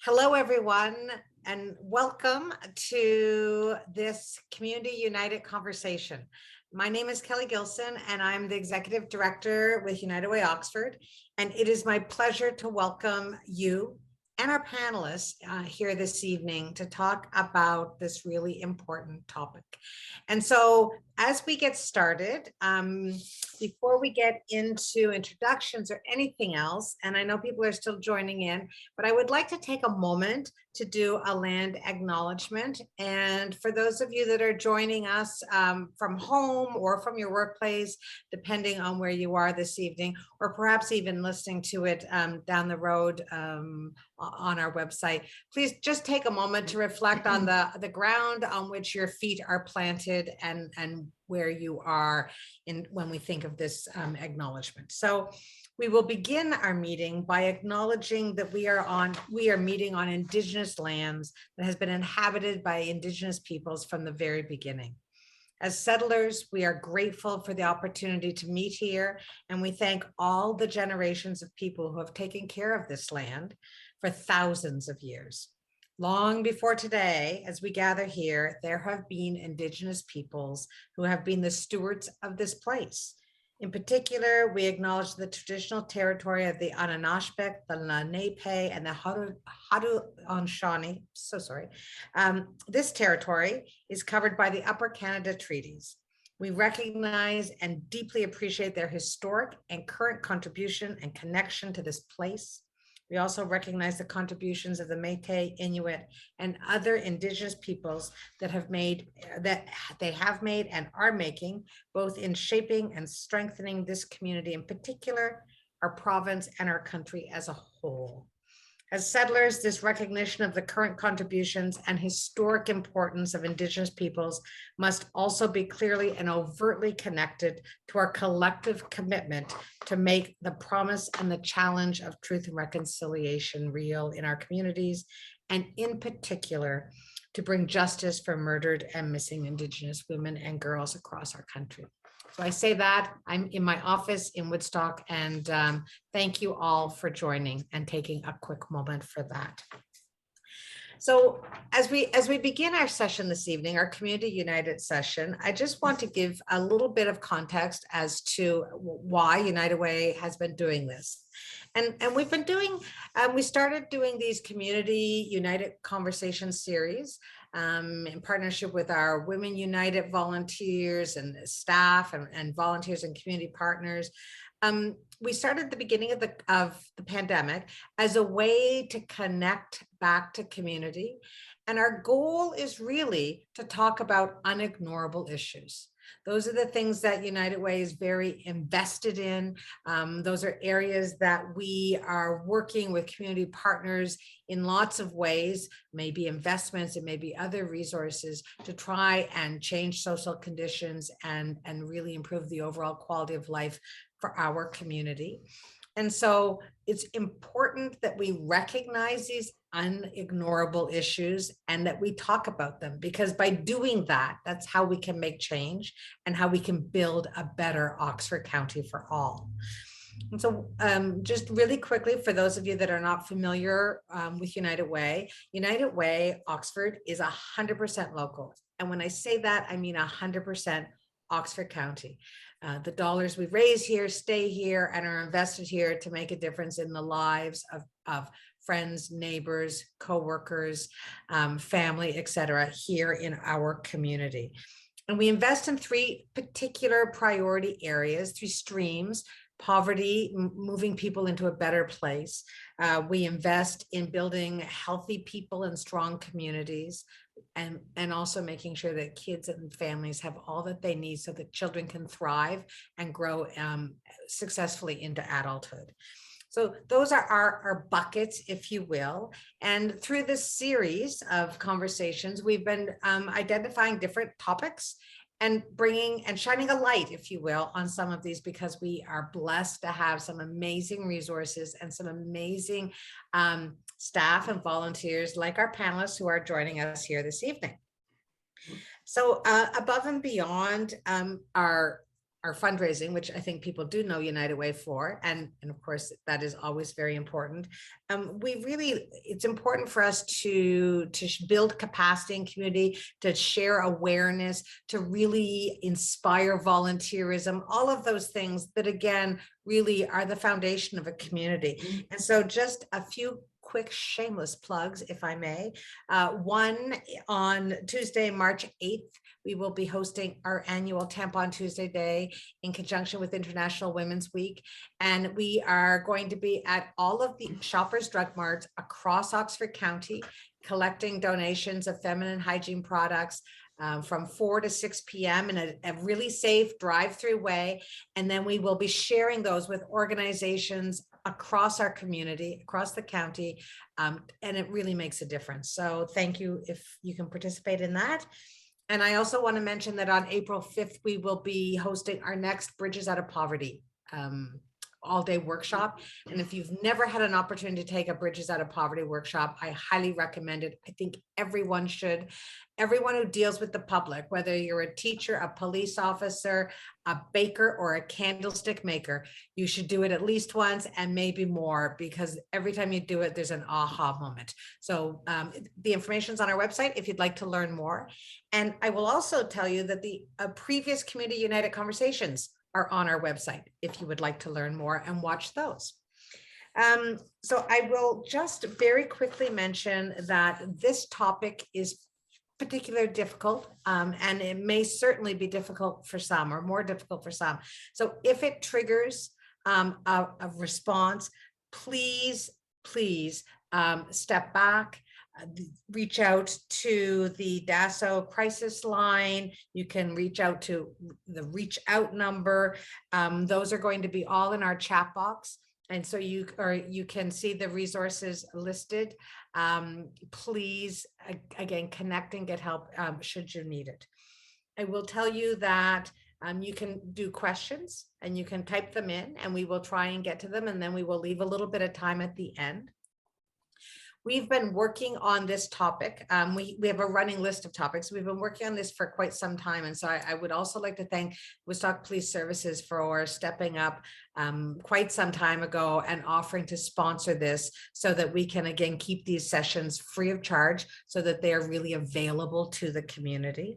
Hello, everyone, and welcome to this Community United conversation. My name is Kelly Gilson, and I'm the Executive Director with United Way Oxford. And it is my pleasure to welcome you and our panelists here this evening to talk about this really important topic. And so as we get started, before we get into introductions or anything else, and I know people are still joining in, but I would like to take a moment to do a land acknowledgement. And for those of you that are joining us from home or from your workplace, depending on where you are this evening, or perhaps even listening to it down the road on our website, please just take a moment to reflect on the ground on which your feet are planted and where you are when we think of this acknowledgement. So we will begin our meeting by acknowledging that we are meeting on Indigenous lands that has been inhabited by Indigenous peoples from the very beginning. As settlers, we are grateful for the opportunity to meet here, and we thank all the generations of people who have taken care of this land for thousands of years. Long before today, as we gather here, there have been Indigenous peoples who have been the stewards of this place. In particular, we acknowledge the traditional territory of the Ananashbek, the Lenape, and the Haudenosaunee. So sorry. This territory is covered by the Upper Canada Treaties. We recognize and deeply appreciate their historic and current contribution and connection to this place. We also recognize the contributions of the Métis, Inuit, and other Indigenous peoples that they have made and are making, both in shaping and strengthening this community in particular, our province, and our country as a whole. As settlers, this recognition of the current contributions and historic importance of Indigenous peoples must also be clearly and overtly connected to our collective commitment to make the promise and the challenge of truth and reconciliation real in our communities, and in particular, to bring justice for murdered and missing Indigenous women and girls across our country. So I say that I'm in my office in Woodstock, and thank you all for joining and taking a quick moment for that. So as we begin our session this evening, our Community United session, I just want to give a little bit of context as to why United Way has been doing this. And we've been doing, we started doing these Community United Conversation series in partnership with our Women United volunteers and staff and volunteers and community partners. We started at the beginning of the pandemic as a way to connect back to community. And our goal is really to talk about unignorable issues. Those are the things that United Way is very invested in. Those are areas that we are working with community partners in lots of ways, maybe investments, and maybe other resources to try and change social conditions and really improve the overall quality of life for our community. And so it's important that we recognize these unignorable issues and that we talk about them, because by doing that, that's how we can make change and how we can build a better Oxford County for all. And so just really quickly, for those of you that are not familiar with United Way Oxford is 100% local. And when I say that, I mean 100% Oxford County. The dollars we raise here stay here and are invested here to make a difference in the lives of friends, neighbors, co-workers, family, etc., here in our community. And we invest in three particular priority areas, three streams: poverty, moving people into a better place. We invest in building healthy people and strong communities, and also making sure that kids and families have all that they need so that children can thrive and grow successfully into adulthood. So those are our buckets, if you will. And through this series of conversations, we've been identifying different topics and bringing and shining a light, if you will, on some of these, because we are blessed to have some amazing resources and some amazing staff and volunteers like our panelists who are joining us here this evening. So above and beyond our our fundraising, which I think people do know United Way for, and of course that is always very important. It's important for us to build capacity in community, to share awareness, to really inspire volunteerism, all of those things that again really are the foundation of a community. And so just a few quick shameless plugs, if I may. One, on Tuesday, March 8th, we will be hosting our annual Tampon Tuesday Day in conjunction with International Women's Week. And we are going to be at all of the Shoppers Drug Marts across Oxford County, collecting donations of feminine hygiene products from 4 to 6 p.m. in a really safe drive-through way. And then we will be sharing those with organizations across our community, across the county, and it really makes a difference. So thank you if you can participate in that. And I also want to mention that on April 5th, we will be hosting our next Bridges Out of Poverty all-day workshop. And if you've never had an opportunity to take a Bridges Out of Poverty workshop, I highly recommend it. I think everyone should. Everyone who deals with the public, whether you're a teacher, a police officer, a baker, or a candlestick maker, you should do it at least once and maybe more, because every time you do it, there's an aha moment. So the information's on our website if you'd like to learn more. And I will also tell you that the previous Community United Conversations are on our website if you would like to learn more and watch those. So I will just very quickly mention that this topic is particularly difficult, and it may certainly be difficult for some, or more difficult for some. So if it triggers a response, please step back. Reach out to the DASO crisis line. You can reach out to the reach out number. Those are going to be all in our chat box. And so you can see the resources listed. Please, again, connect and get help should you need it. I will tell you that you can do questions and you can type them in and we will try and get to them. And then we will leave a little bit of time at the end. We've been working on this topic. We have a running list of topics. We've been working on this for quite some time. And so I would also like to thank Woodstock Police Services for stepping up quite some time ago and offering to sponsor this so that we can, again, keep these sessions free of charge so that they are really available to the community.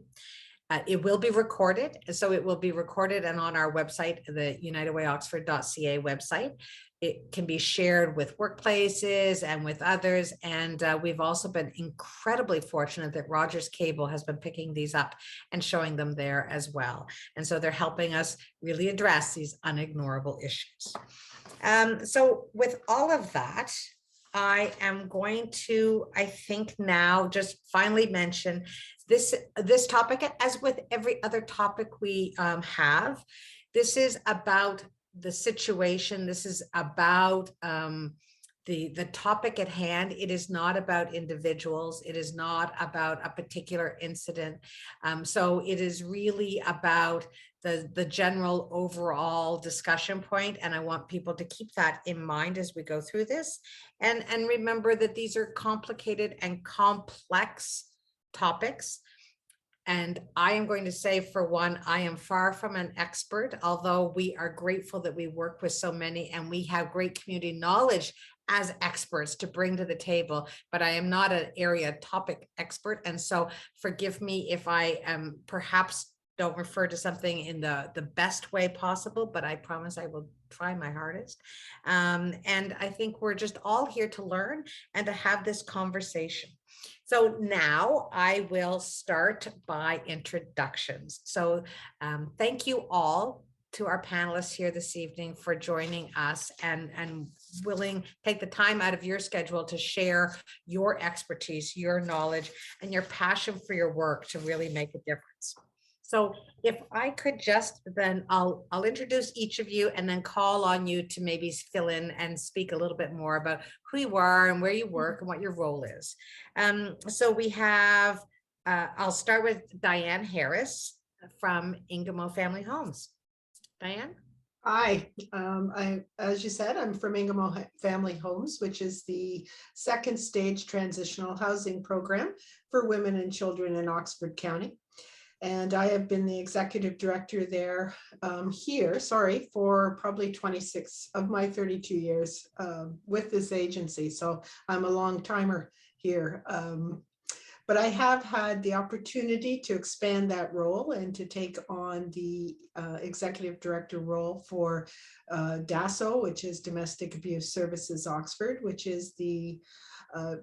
It will be recorded. So it will be recorded and on our website, the unitedwayoxford.ca website. It can be shared with workplaces and with others. And we've also been incredibly fortunate that Rogers Cable has been picking these up and showing them there as well. And so they're helping us really address these unignorable issues. So with all of that, I am going to, I think now, just finally mention this topic, as with every other topic we have. This is about the situation. This is about the topic at hand. It is not about individuals. It is not about a particular incident. So it is really about the general overall discussion point. And I want people to keep that in mind as we go through this. And remember that these are complicated and complex topics. And I am going to say, for one, I am far from an expert, although we are grateful that we work with so many and we have great community knowledge as experts to bring to the table, but I am not an area topic expert. And so forgive me if I am perhaps don't refer to something in the best way possible, but I promise I will try my hardest. And I think we're just all here to learn and to have this conversation. So now I will start by introductions. So thank you all to our panelists here this evening for joining us and willing to take the time out of your schedule to share your expertise, your knowledge, and your passion for your work to really make a difference. So if I could just then I'll introduce each of you and then call on you to maybe fill in and speak a little bit more about who you are and where you work and what your role is. So we have, I'll start with Diane Harris from Ingamo Family Homes. Diane? Hi, as you said, I'm from Ingamo Family Homes, which is the second stage transitional housing program for women and children in Oxford County. And I have been the executive director there for probably 26 of my 32 years with this agency. So I'm a long timer here. But I have had the opportunity to expand that role and to take on the executive director role for DASO, which is Domestic Abuse Services Oxford, which is the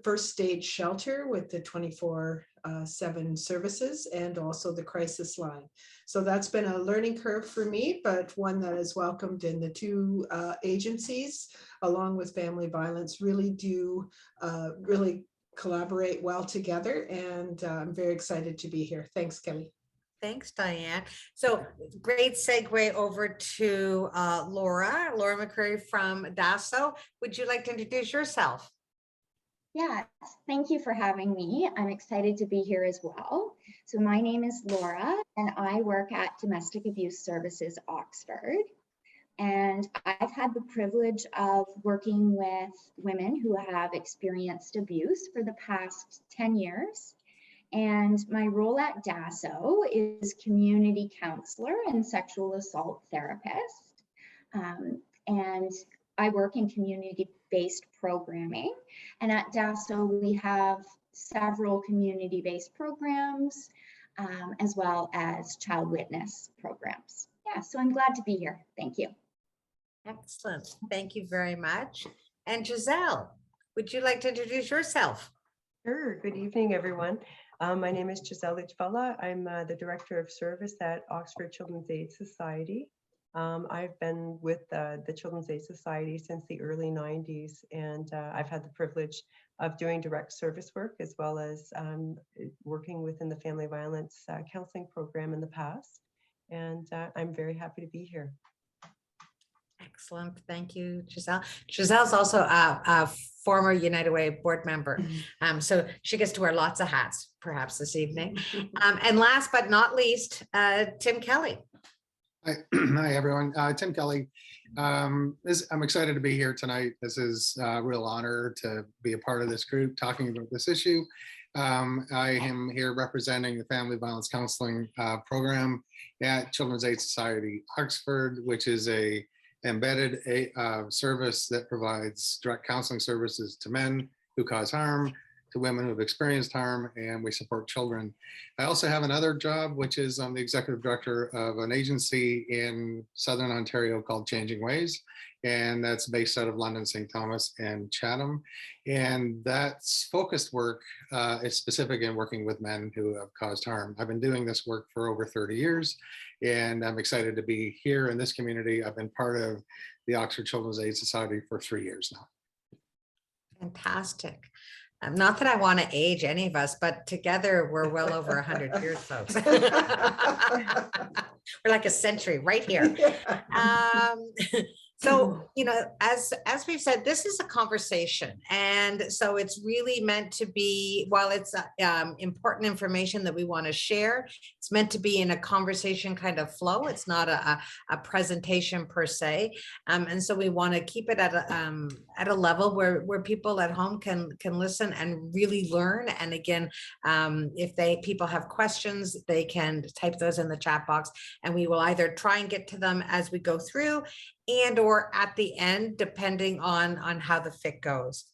first stage shelter with the 24/7 services and also the crisis line. So that's been a learning curve for me, but one that is welcomed. In the two agencies, along with family violence, really do really collaborate well together, and I'm very excited to be here. Thanks, Kelly. Thanks, Diane. So great segue over to Laura McCreary from DASO. Would you like to introduce yourself? Yes, thank you for having me. I'm excited to be here as well. So my name is Laura, and I work at Domestic Abuse Services Oxford. And I've had the privilege of working with women who have experienced abuse for the past 10 years. And my role at DASO is community counselor and sexual assault therapist. And I work in community-based programming. And at DASO, we have several community-based programs, as well as child witness programs. Yeah, so I'm glad to be here. Thank you. Excellent. Thank you very much. And Giselle, would you like to introduce yourself? Sure. Good evening, everyone. My name is Giselle Lichvella. I'm the Director of Service at Oxford Children's Aid Society. I've been with the Children's Aid Society since the early 90s, and I've had the privilege of doing direct service work as well as working within the family violence counseling program in the past. And I'm very happy to be here. Excellent. Thank you, Giselle. Giselle's also a former United Way board member. So she gets to wear lots of hats, perhaps this evening. And last but not least, Tim Kelly. Hi, everyone. Tim Kelly. I'm excited to be here tonight. This is a real honor to be a part of this group talking about this issue. I am here representing the Family Violence Counseling program at Children's Aid Society Oxford, which is a embedded service that provides direct counseling services to men who cause harm, to women who have experienced harm, and we support children. I also have another job, which is I'm the executive director of an agency in Southern Ontario called Changing Ways, and that's based out of London, St. Thomas, and Chatham. And that's focused work is specific in working with men who have caused harm. I've been doing this work for over 30 years, and I'm excited to be here in this community. I've been part of the Oxford Children's Aid Society for 3 years now. Fantastic. Not that I want to age any of us, but together we're well over 100 years, folks. We're like a century right here. So, you know, as we've said, this is a conversation. And so it's really meant to be, while it's important information that we want to share, it's meant to be in a conversation kind of flow. It's not a presentation per se. And so we want to keep it at a level where people at home can listen and really learn. And again, if people have questions, they can type those in the chat box, and we will either try and get to them as we go through and or at the end, depending on how the fit goes.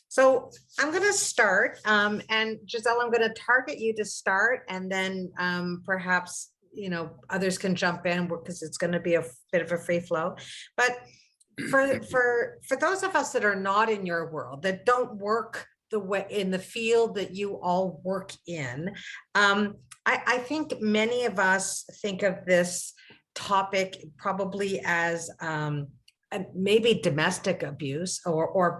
So I'm going to start, and Giselle, I'm going to target you to start, and then perhaps, you know, others can jump in because it's going to be a bit of a free flow. But for those of us that are not in your world, that don't work the way in the field that you all work in, I think many of us think of this topic probably as maybe domestic abuse or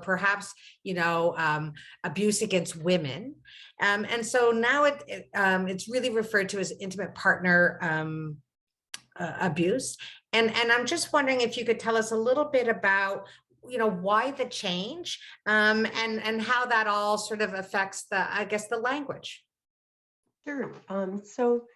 perhaps, you know, abuse against women. And so now it's really referred to as intimate partner abuse. And I'm just wondering if you could tell us a little bit about, you know, why the change and how that all sort of affects the language. Sure. So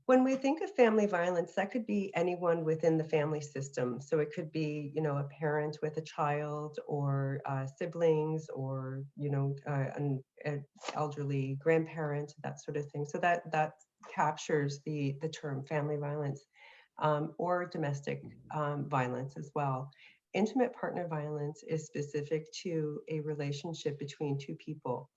when we think of family violence, that could be anyone within the family system. So it could be, you know, a parent with a child, or siblings, or, you know, an elderly grandparent, that sort of thing. So that captures the term family violence or domestic violence as well. Intimate partner violence is specific to a relationship between two people.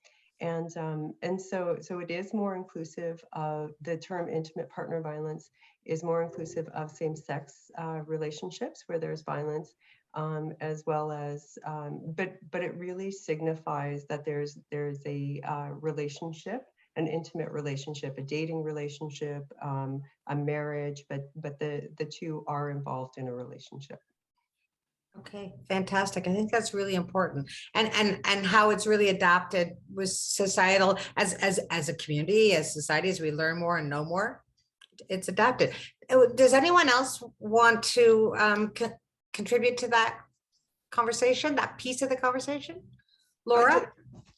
And so it is more inclusive of the term intimate partner violence is more inclusive of same-sex relationships where there's violence, as well as, but it really signifies that there's a relationship, an intimate relationship, a dating relationship, a marriage, but the two are involved in a relationship. Okay, fantastic. I think that's really important. And how it's really adapted with societal as a community, as society, as we learn more and know more, it's adapted. Does anyone else want to contribute to that conversation, that piece of the conversation? Laura?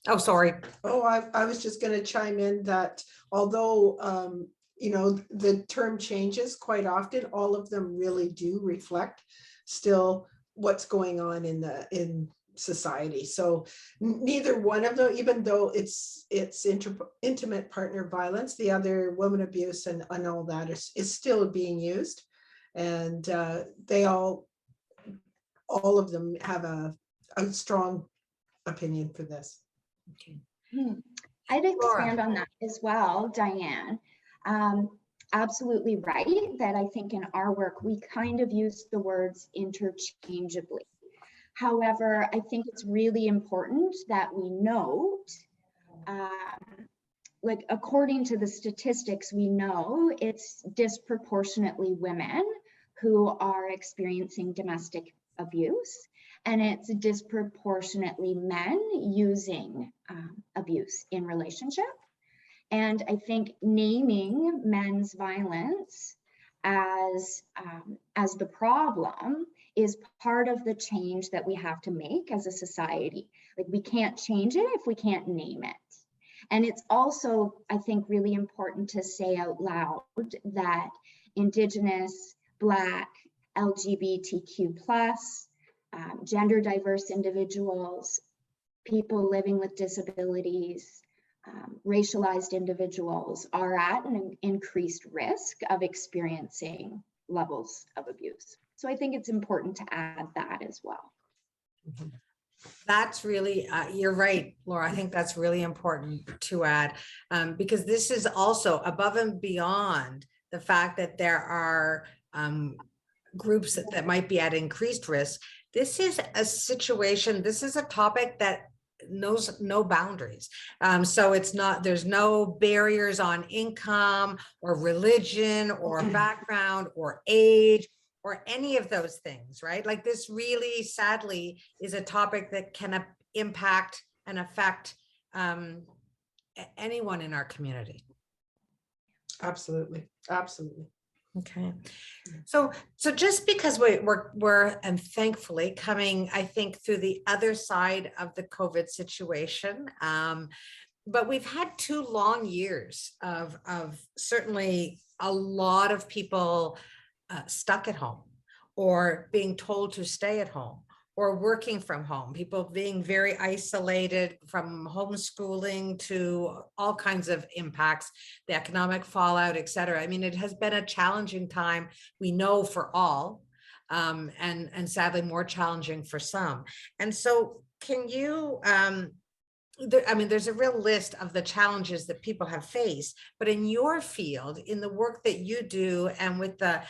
Oh, sorry. Oh, I was just going to chime in that although, the term changes quite often, all of them really do reflect still what's going on in society. So neither one of them, even though it's intimate partner violence, the other woman abuse and all that is still being used. And they all of them have a strong opinion for this. Okay. I'd expand Laura. on that as well, Diane. Absolutely right that I think in our work, we kind of use the words interchangeably. However, I think it's really important that we note, like according to the statistics, we know it's disproportionately women who are experiencing domestic abuse, and it's disproportionately men using abuse in relationship. And I think naming men's violence as the problem is part of the change that we have to make as a society. Like we can't change it if we can't name it. And it's also, I think, really important to say out loud that Indigenous, Black, LGBTQ+, gender diverse individuals, people living with disabilities, racialized individuals are at an increased risk of experiencing levels of abuse. So I think it's important to add that as well. That's really, you're right, Laura. I think that's really important to add, because this is also above and beyond the fact that there are groups that might be at increased risk. This is a situation, this is a topic that knows no boundaries. So it's not, there's no barriers on income or religion or background or age or any of those things, right? Like this really sadly is a topic that can impact and affect anyone in our community. Absolutely. Absolutely. Okay. So just because we're and thankfully coming, I think, through the other side of the COVID situation, but we've had 2 long years of certainly a lot of people stuck at home or being told to stay at home or working from home, people being very isolated from homeschooling to all kinds of impacts, the economic fallout, et cetera. I mean, it has been a challenging time, we know, for all, and sadly more challenging for some. And so can you, I mean, there's a real list of the challenges that people have faced, but in your field, in the work that you do and with the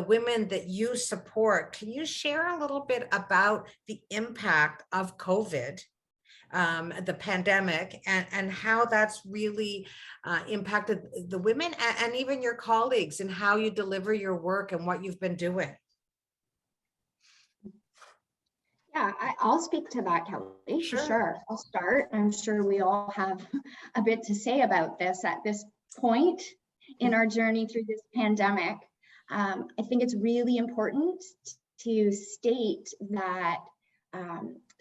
women that you support, can you share a little bit about the impact of COVID, the pandemic, and how that's really impacted the women and even your colleagues and how you deliver your work and what you've been doing? Yeah, I'll speak to that, Kelly. Sure. I'll start. I'm sure we all have a bit to say about this at this point in our journey through this pandemic. I think it's really important to state that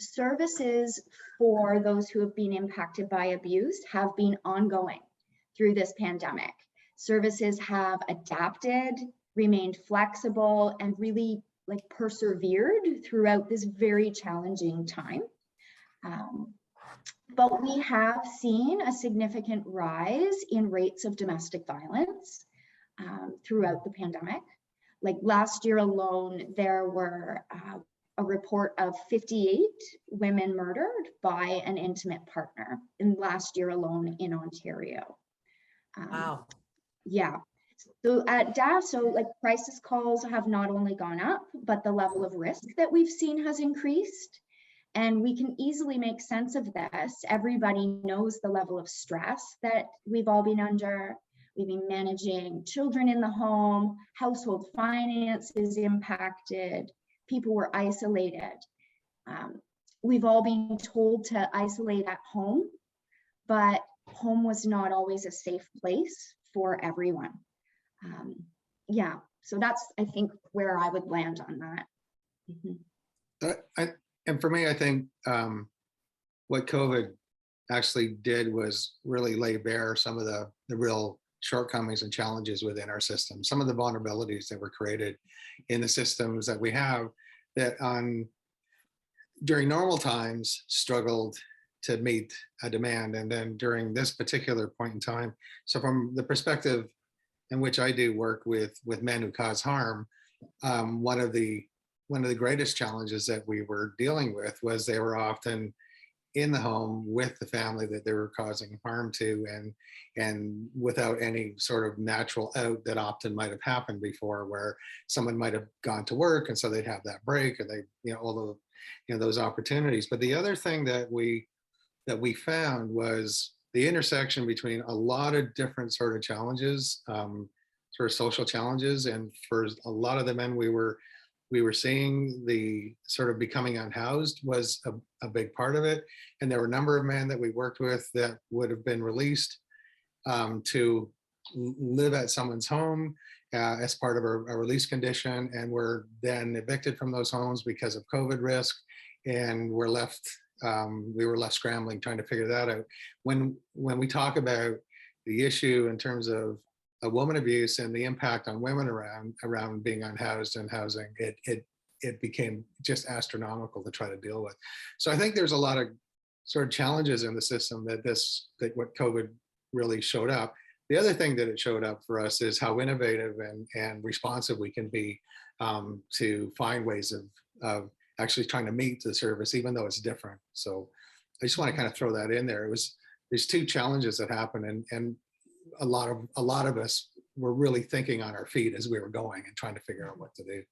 services for those who have been impacted by abuse have been ongoing through this pandemic. Services have adapted, remained flexible, and really persevered throughout this very challenging time. But we have seen a significant rise in rates of domestic violence throughout the pandemic. Like last year alone, there were a report of 58 women murdered by an intimate partner in last year alone in Ontario. Wow. Yeah. So at DASO, like crisis calls have not only gone up, but the level of risk that we've seen has increased. And we can easily make sense of this. Everybody knows the level of stress that we've all been under. We've been managing children in the home, household finances impacted, people were isolated. We've all been told to isolate at home, but home was not always a safe place for everyone. Yeah, so that's, I think, where I would land on that. Mhm. And for me, I think what COVID actually did was really lay bare some of the real shortcomings and challenges within our system, some of the vulnerabilities that were created in the systems that we have that during normal times struggled to meet a demand. And then during this particular point in time, so from the perspective in which I do work with men who cause harm, one of the greatest challenges that we were dealing with was they were often in the home with the family that they were causing harm to, and without any sort of natural out that often might have happened before, where someone might have gone to work and so they'd have that break, and they, all the, those opportunities. But the other thing that we found was the intersection between a lot of different sort of challenges, sort of social challenges, and for a lot of the men we were seeing, the sort of becoming unhoused was a big part of it. And there were a number of men that we worked with that would have been released to live at someone's home as part of a release condition, and were then evicted from those homes because of COVID risk, and we were left scrambling trying to figure that out. When we talk about the issue in terms of woman abuse and the impact on women around being unhoused and housing, it became just astronomical to try to deal with. So I think there's a lot of sort of challenges in the system that what COVID really showed up. The other thing that it showed up for us is how innovative and responsive we can be to find ways of actually trying to meet the service, even though it's different. So I just want to kind of throw that in there. There's two challenges that happened, and a lot of us were really thinking on our feet as we were going and trying to figure out what to do.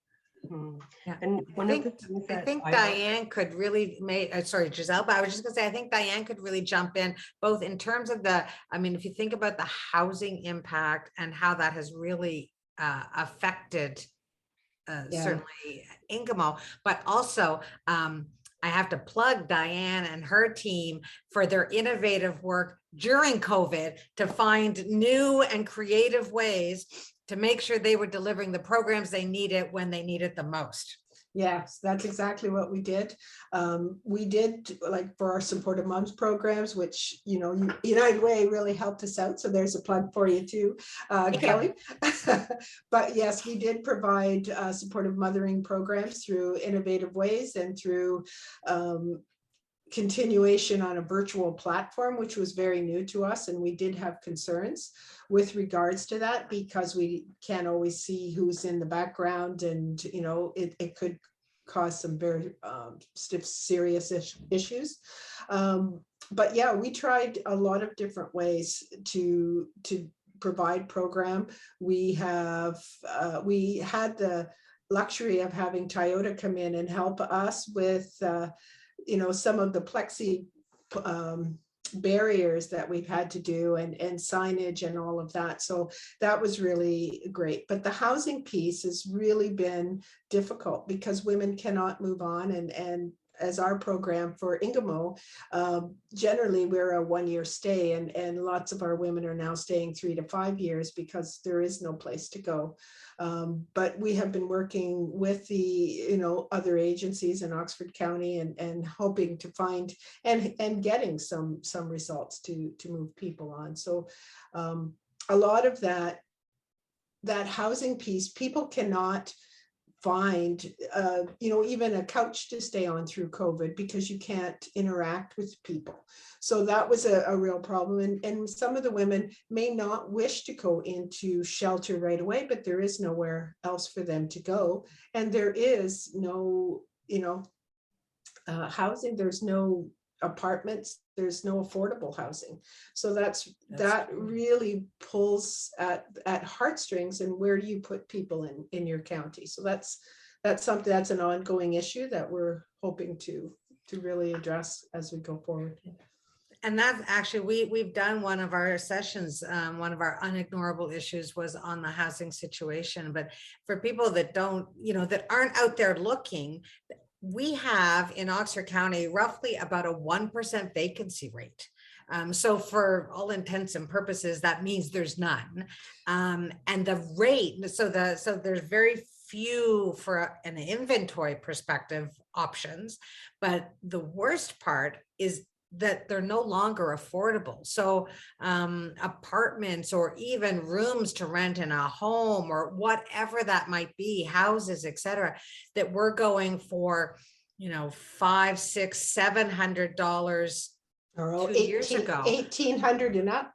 Mhm. Yeah. And one of the things I that think Diane could really make, sorry, Giselle, but I was just gonna say, I think Diane could really jump in, both in terms of if you think about the housing impact and how that has really affected certainly Ingamo, but also I have to plug Diane and her team for their innovative work during COVID to find new and creative ways to make sure they were delivering the programs they needed when they needed the most. Yes, that's exactly what we did. We did, like, for our supportive moms programs, which, United Way really helped us out. So there's a plug for you too, Kelly. But yes, we did provide supportive mothering programs through innovative ways and through continuation on a virtual platform, which was very new to us. And we did have concerns with regards to that, because we can't always see who's in the background, and it could cause some very serious issues. But yeah, we tried a lot of different ways to provide program. We had the luxury of having Toyota come in and help us with some of the plexi barriers that we've had to do, and signage and all of that. So that was really great. But the housing piece has really been difficult because women cannot move on. And as our program for Ingamo, generally we're a 1-year stay, and lots of our women are now staying 3 to 5 years because there is no place to go. But we have been working with the other agencies in Oxford County and hoping to find and getting some results to move people on. So a lot of that housing piece, people cannot find, even a couch to stay on through COVID because you can't interact with people. So that was a real problem. And some of the women may not wish to go into shelter right away, but there is nowhere else for them to go. And there is no, housing, there's no apartments, there's no affordable housing. So that really pulls at heartstrings. And where do you put people in your county? So that's something, that's an ongoing issue that we're hoping to really address as we go forward. And that's actually, we've done one of our sessions, one of our unignorable issues was on the housing situation. But for people that don't, that aren't out there looking, we have in Oxford County roughly about a 1% vacancy rate. So for all intents and purposes, that means there's none. And the rate, so there's very few for an inventory perspective options, but the worst part is that they're no longer affordable. So apartments or even rooms to rent in a home or whatever that might be, houses, etc., that we're going for, $500, $600, $700 Or 2 years ago. 1,800 and up.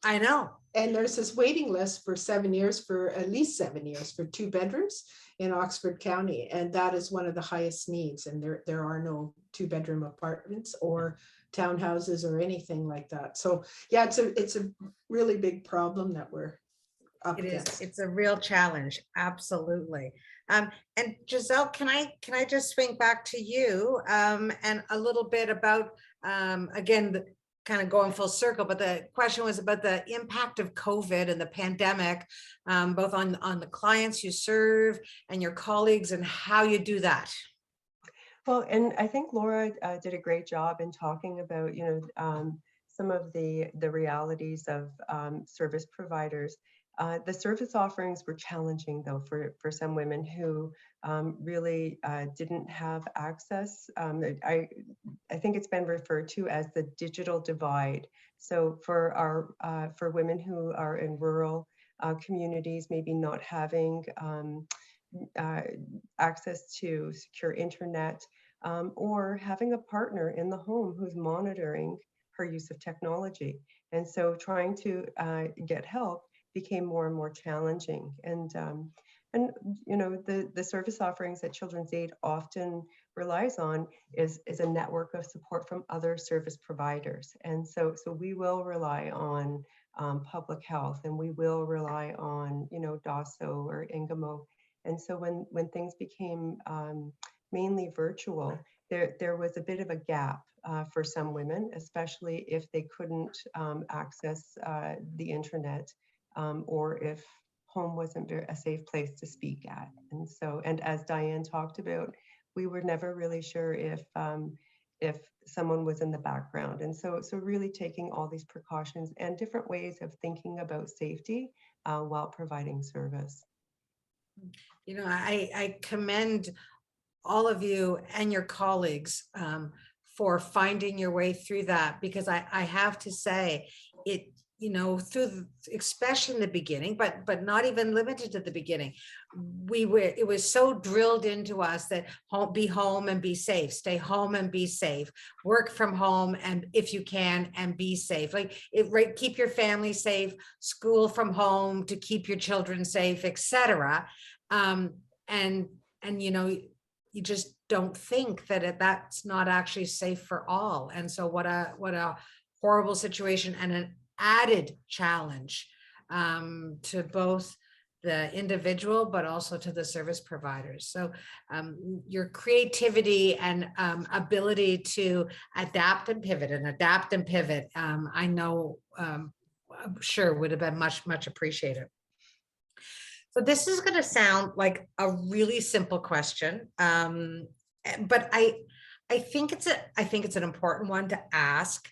I know. And there's this waiting list for 7 years, for at least 7 years, for 2 bedrooms in Oxford County. And that is one of the highest needs. And there are no 2-bedroom apartments or townhouses or anything like that. So yeah, it's a really big problem that we're up against. It's a real challenge. Absolutely. And Giselle, can I just swing back to you and a little bit about, again, kind of going full circle, but the question was about the impact of COVID and the pandemic, both on the clients you serve and your colleagues and how you do that. Well, and I think Laura did a great job in talking about, some of the realities of service providers. The service offerings were challenging, though, for some women who really didn't have access. I think it's been referred to as the digital divide. So for women who are in rural communities, maybe not having access to secure internet, or having a partner in the home who's monitoring her use of technology. And so trying to get help became more and more challenging. And the service offerings that Children's Aid often relies on is a network of support from other service providers. And so we will rely on public health, and we will rely on, DOSO or Ingamo. And so when things became mainly virtual, there was a bit of a gap for some women, especially if they couldn't access the internet, or if home wasn't a safe place to speak at. And as Diane talked about, we were never really sure if someone was in the background. And so really taking all these precautions and different ways of thinking about safety while providing service. I commend all of you and your colleagues for finding your way through that, because I have to say it, especially in the beginning, but not even limited to the beginning, it was so drilled into us that be home and be safe, stay home and be safe, work from home and if you can, and be safe, keep your family safe, school from home to keep your children safe, etc. And you just don't think that that's not actually safe for all. And so what a horrible situation and an added challenge to both the individual, but also to the service providers. So your creativity and ability to adapt and pivot, I know, I'm sure would have been much, much appreciated. So this is going to sound like a really simple question, but I think it's an important one to ask.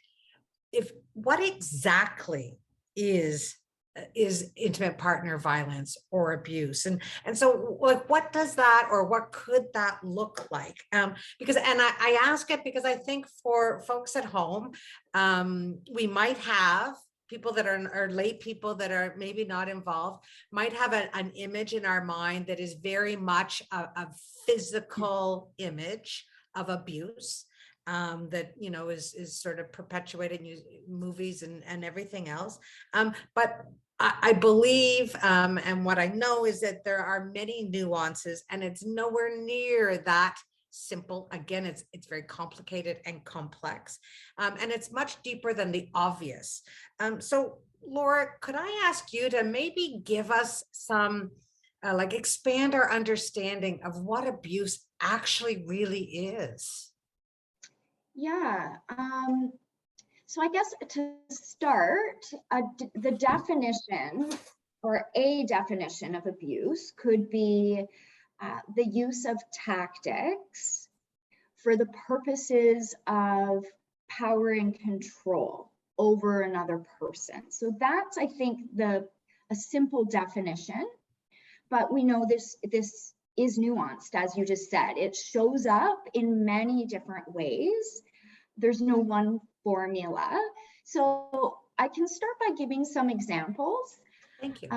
What exactly is intimate partner violence or abuse, and so what does that, or what could that look like? Because I ask it because I think for folks at home, we might have people that are lay people that are maybe not involved might have an image in our mind that is very much a physical image of abuse, that is sort of perpetuated in movies and everything else. But I believe, and what I know is that there are many nuances, and it's nowhere near that simple. Again, it's very complicated and complex, and it's much deeper than the obvious. So Laura, could I ask you to maybe give us some, expand our understanding of what abuse actually really is? Yeah. So I guess to start, the definition or a definition of abuse could be the use of tactics for the purposes of power and control over another person. So that's, I think, a simple definition, but we know this is nuanced, as you just said. It shows up in many different ways. There's no one formula. So I can start by giving some examples. Thank you.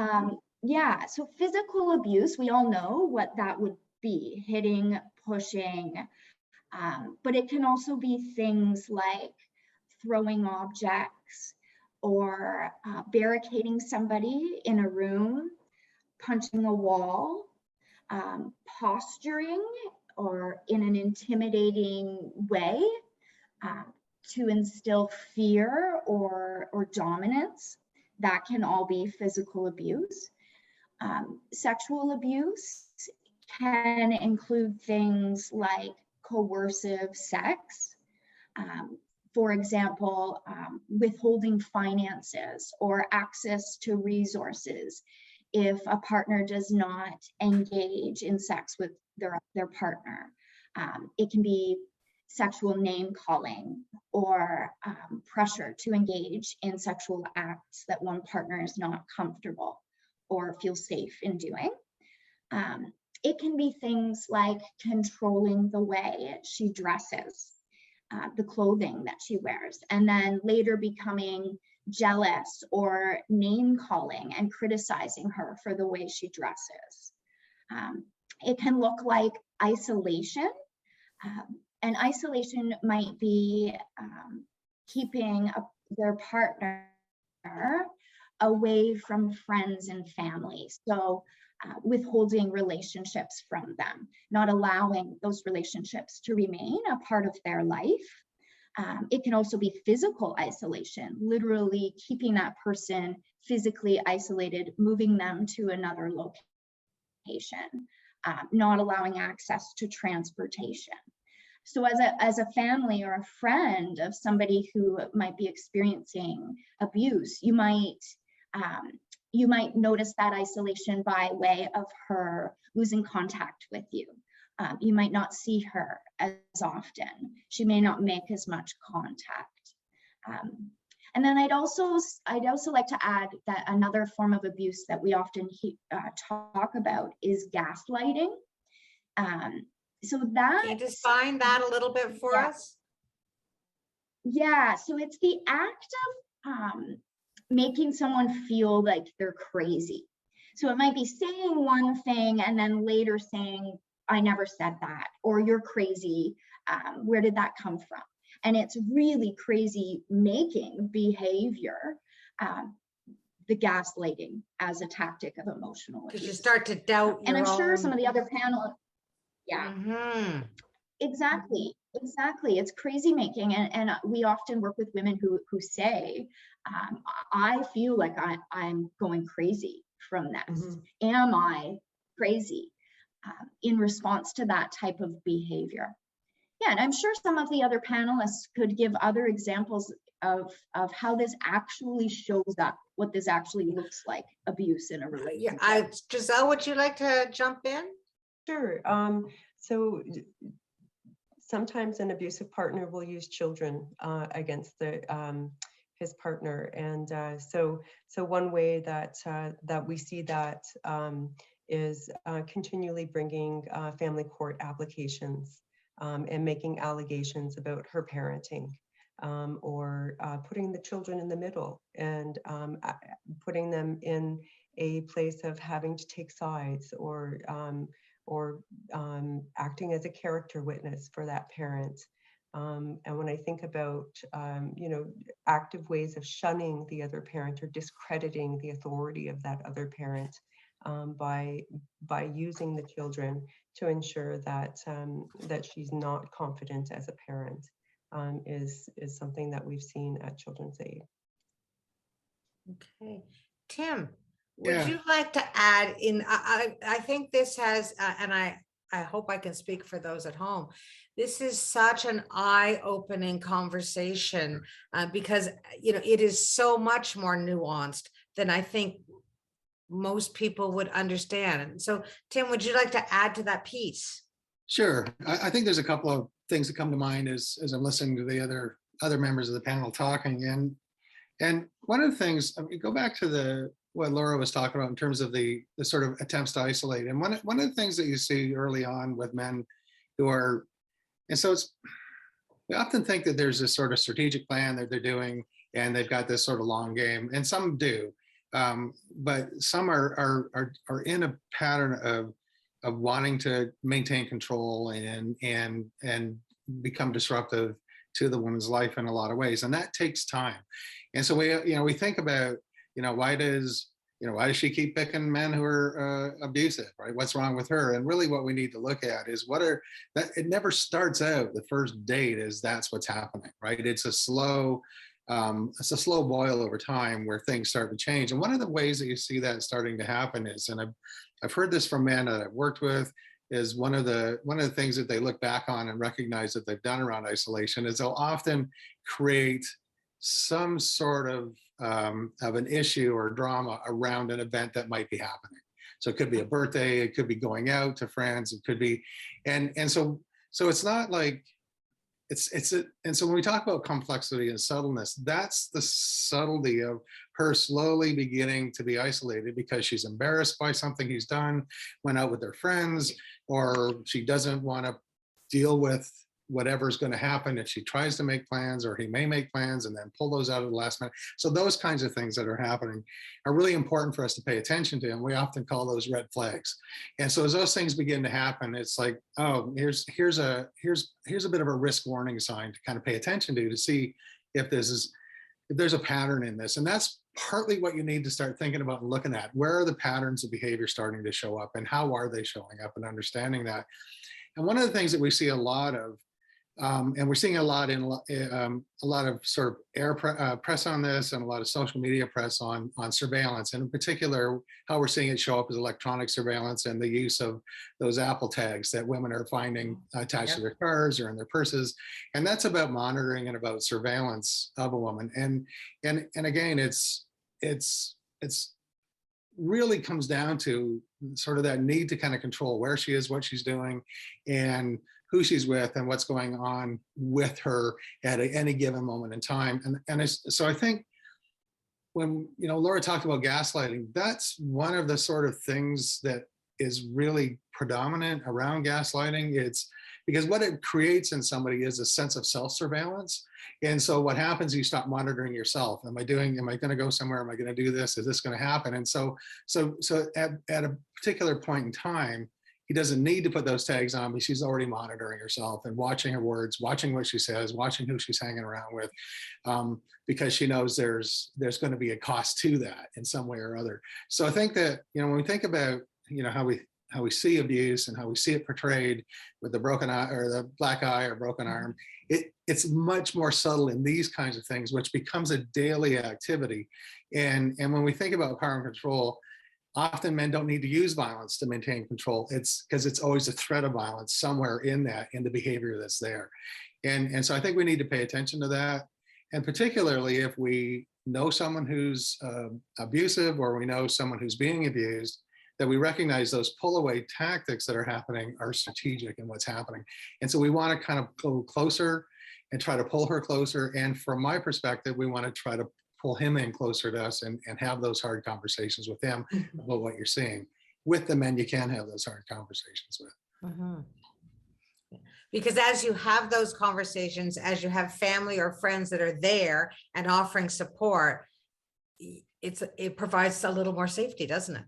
Yeah, so physical abuse, we all know what that would be: hitting, pushing, but it can also be things like throwing objects or barricading somebody in a room, punching a wall, posturing or in an intimidating way to instill fear or dominance. That can all be physical abuse. Sexual abuse can include things like coercive sex. For example, withholding finances or access to resources if a partner does not engage in sex with their partner. It can be sexual name calling or pressure to engage in sexual acts that one partner is not comfortable or feel safe in doing. It can be things like controlling the way she dresses, the clothing that she wears, and then later becoming jealous or name calling and criticizing her for the way she dresses. It can look like isolation, and isolation might be keeping their partner away from friends and family. So withholding relationships from them, not allowing those relationships to remain a part of their life. It can also be physical isolation, literally keeping that person physically isolated, moving them to another location, not allowing access to transportation. So as a family or a friend of somebody who might be experiencing abuse, you might notice that isolation by way of her losing contact with you. You might not see her as often. She may not make as much contact. And then I'd also like to add that another form of abuse that we often talk about is gaslighting. So that, can you define that a little bit for us? Yeah, so it's the act of making someone feel like they're crazy. So it might be saying one thing and then later saying, I never said that, or you're crazy, where did that come from? And it's really crazy making behavior, the gaslighting as a tactic of emotional abuse. Because you start to doubt your and I'm sure own... some of the other panel, yeah. Mm-hmm. Exactly. It's crazy making. And we often work with women who say, I feel like I'm going crazy from this. Mm-hmm. Am I crazy? In response to that type of behavior. Yeah, and I'm sure some of the other panelists could give other examples of how this actually shows up, what this actually looks like, abuse in a relationship. Yeah, Giselle, would you like to jump in? Sure. So sometimes an abusive partner will use children against his partner, and so one way that we see that is continually bringing family court applications and making allegations about her parenting. or putting the children in the middle and putting them in a place of having to take sides or acting as a character witness for that parent. And when I think about, active ways of shunning the other parent or discrediting the authority of that other parent by using the children to ensure that that she's not confident as a parent is something that we've seen at Children's Aid. Okay, Tim, would Yeah. you like to add in? I think this has, and I hope I can speak for those at home. This is such an eye-opening conversation because it is so much more nuanced than I think most people would understand. And so, Tim, would you like to add to that piece? Sure. I think there's a couple of things that come to mind as I'm listening to the other members of the panel talking. And one of the things, I mean, go back to what Laura was talking about in terms of the sort of attempts to isolate. And one of the things that you see early on with men who are, and so we often think that there's this sort of strategic plan that they're doing, and they've got this sort of long game, and some do, but some are in a pattern of wanting to maintain control and become disruptive to the woman's life in a lot of ways, and that takes time. And so we think about why does she keep picking men who are abusive, right? What's wrong with her? And really, what we need to look at is it never starts out the first date as that's what's happening, right? It's a slow boil over time where things start to change. And one of the ways that you see that starting to happen is, and I've heard this from men that I've worked with, is one of the things that they look back on and recognize that they've done around isolation is they'll often create some sort of an issue or drama around an event that might be happening. So it could be a birthday, it could be going out to friends, it could be, and so it's not like and so when we talk about complexity and subtleness, that's the subtlety of her slowly beginning to be isolated because she's embarrassed by something he's done, went out with her friends, or she doesn't want to deal with whatever's going to happen if she tries to make plans, or he may make plans and then pull those out at the last minute. So those kinds of things that are happening are really important for us to pay attention to, and we often call those red flags. And so as those things begin to happen, it's like, oh, here's a bit of a risk warning sign to kind of pay attention to see if there's a pattern in this. And that's partly what you need to start thinking about and looking at. Where are the patterns of behavior starting to show up, and how are they showing up, and understanding that. And one of the things that we see a lot of, and we're seeing a lot of sort of press on this, and a lot of social media press on surveillance, and in particular, how we're seeing it show up as electronic surveillance and the use of those Apple tags that women are finding attached to their cars or in their purses. And that's about monitoring and about surveillance of a woman. And again, it's really comes down to sort of that need to kind of control where she is, what she's doing, and who she's with, and what's going on with her at any given moment in time. And so I think when Laura talked about gaslighting, that's one of the sort of things that is really predominant around gaslighting. It's because what it creates in somebody is a sense of self-surveillance. And so what happens, you stop monitoring yourself. Am I going to go somewhere? Am I going to do this? Is this going to happen? And so at a particular point in time, he doesn't need to put those tags on, but she's already monitoring herself and watching her words, watching what she says, watching who she's hanging around with, because she knows there's going to be a cost to that in some way or other. So I think that, when we think about, how we see abuse and how we see it portrayed with the broken eye or the black eye or broken arm, it's much more subtle in these kinds of things, which becomes a daily activity. And when we think about power and control, often men don't need to use violence to maintain control. It's because it's always a threat of violence somewhere in the behavior that's there. And so I think we need to pay attention to that. And particularly if we know someone who's abusive, or we know someone who's being abused, that we recognize those pull away tactics that are happening are strategic in what's happening. And so we want to kind of go closer and try to pull her closer. And from my perspective, we want to try to pull him in closer to us and have those hard conversations with him about what you're seeing. With the men, you can have those hard conversations with. Mm-hmm. Because as you have those conversations, as you have family or friends that are there and offering support, it provides a little more safety, doesn't it?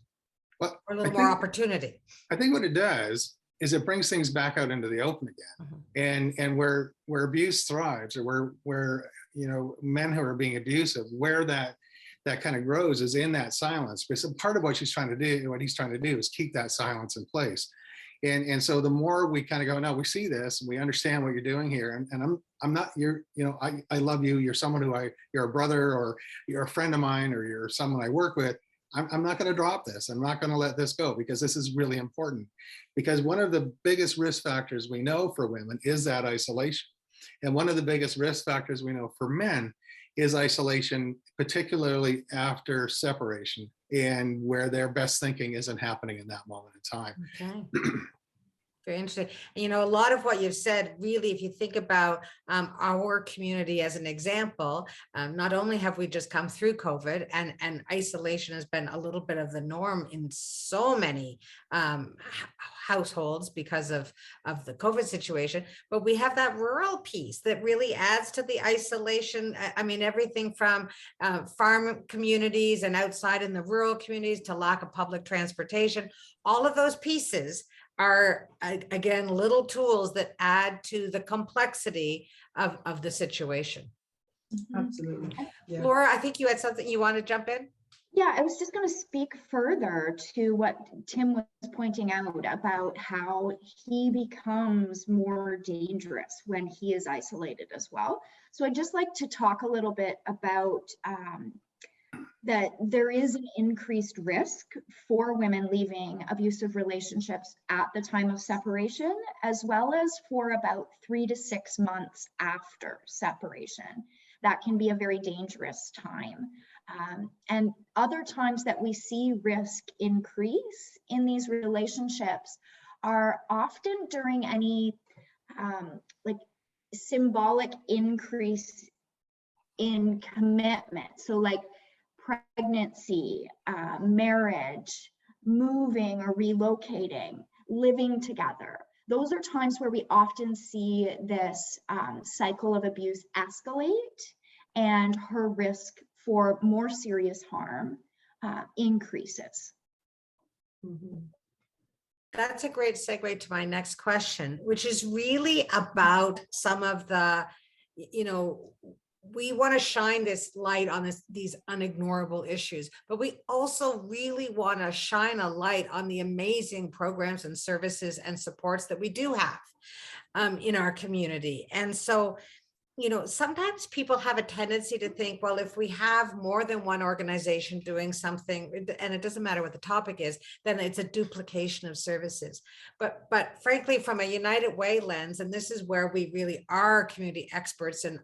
Well, Or a little more opportunity. I think what it does is it brings things back out into the open again. And where abuse thrives, or where men who are being abusive, where that kind of grows is in that silence. Because part of what he's trying to do is keep that silence in place. And so the more we kind of go, no, we see this and we understand what you're doing here. And I'm not, I love you. You're someone you're a brother, or you're a friend of mine, or you're someone I work with. I'm not going to drop this. I'm not going to let this go, because this is really important. Because one of the biggest risk factors we know for women is that isolation. And one of the biggest risk factors we know for men is isolation, particularly after separation, and where their best thinking isn't happening in that moment in time. Okay. Very interesting. A lot of what you've said, really, if you think about our community as an example, not only have we just come through COVID, and isolation has been a little bit of the norm in so many households because of the COVID situation, but we have that rural piece that really adds to the isolation. I mean, everything from farm communities and outside in the rural communities to lack of public transportation, all of those pieces are, again, little tools that add to the complexity of the situation. Absolutely. Yeah. Laura, I think you had something you want to jump in? Yeah, I was just going to speak further to what Tim was pointing out about how he becomes more dangerous when he is isolated as well. So I'd just like to talk a little bit about that there is an increased risk for women leaving abusive relationships at the time of separation, as well as for about 3 to 6 months after separation. That can be a very dangerous time. And other times that we see risk increase in these relationships are often during any like symbolic increase in commitment. So like pregnancy, marriage, moving or relocating, living together. Those are times where we often see this cycle of abuse escalate, and her risk for more serious harm increases. That's a great segue to my next question, which is really about some of the, we want to shine this light on these unignorable issues, but we also really want to shine a light on the amazing programs and services and supports that we do have in our community. And so, sometimes people have a tendency to think, well, if we have more than one organization doing something, and it doesn't matter what the topic is, then it's a duplication of services. But frankly, from a United Way lens, and this is where we really are community experts and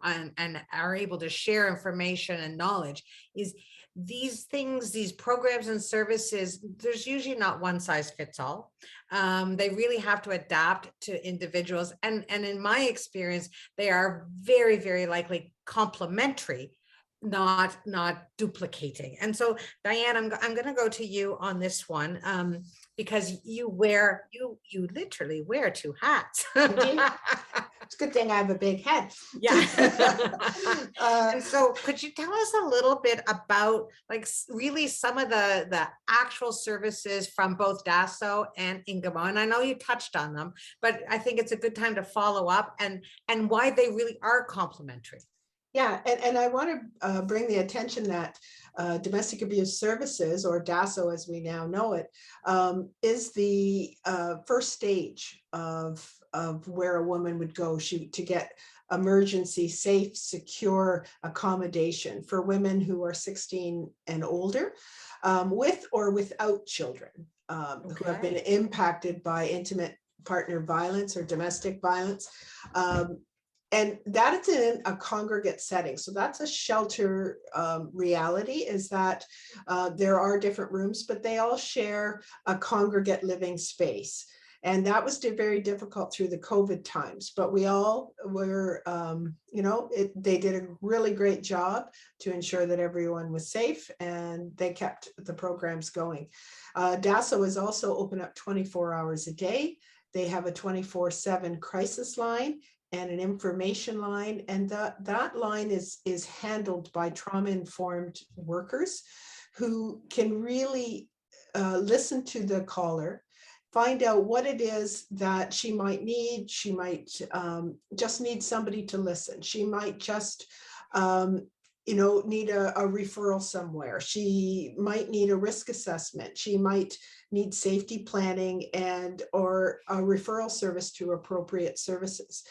are able to share information and knowledge, is these things, these programs and services, there's usually not one size fits all. They really have to adapt to individuals. And in my experience, they are very, very likely complementary, not duplicating. And so, Diane, I'm going to go to you on this one, because you literally wear two hats. It's a good thing I have a big head. Yeah. And so could you tell us a little bit about really some of the actual services from both DASO and Ingamo? And I know you touched on them, but I think it's a good time to follow up and why they really are complementary. Yeah, and I want to bring the attention that domestic abuse services, or DASO as we now know it, is the first stage of where a woman would go to get emergency, safe, secure accommodation for women who are 16 and older, with or without children, who have been impacted by intimate partner violence or domestic violence. And that is in a congregate setting. So that's a shelter reality, is that there are different rooms, but they all share a congregate living space. And that was very difficult through the COVID times, but we all were, they did a really great job to ensure that everyone was safe, and they kept the programs going. DASO is also open up 24 hours a day. They have a 24/7 crisis line and an information line, and that line is handled by trauma-informed workers who can really listen to the caller, find out what it is that she might need. She might just need somebody to listen. She might just need a referral somewhere. She might need a risk assessment. She might need safety planning and or a referral service to appropriate services.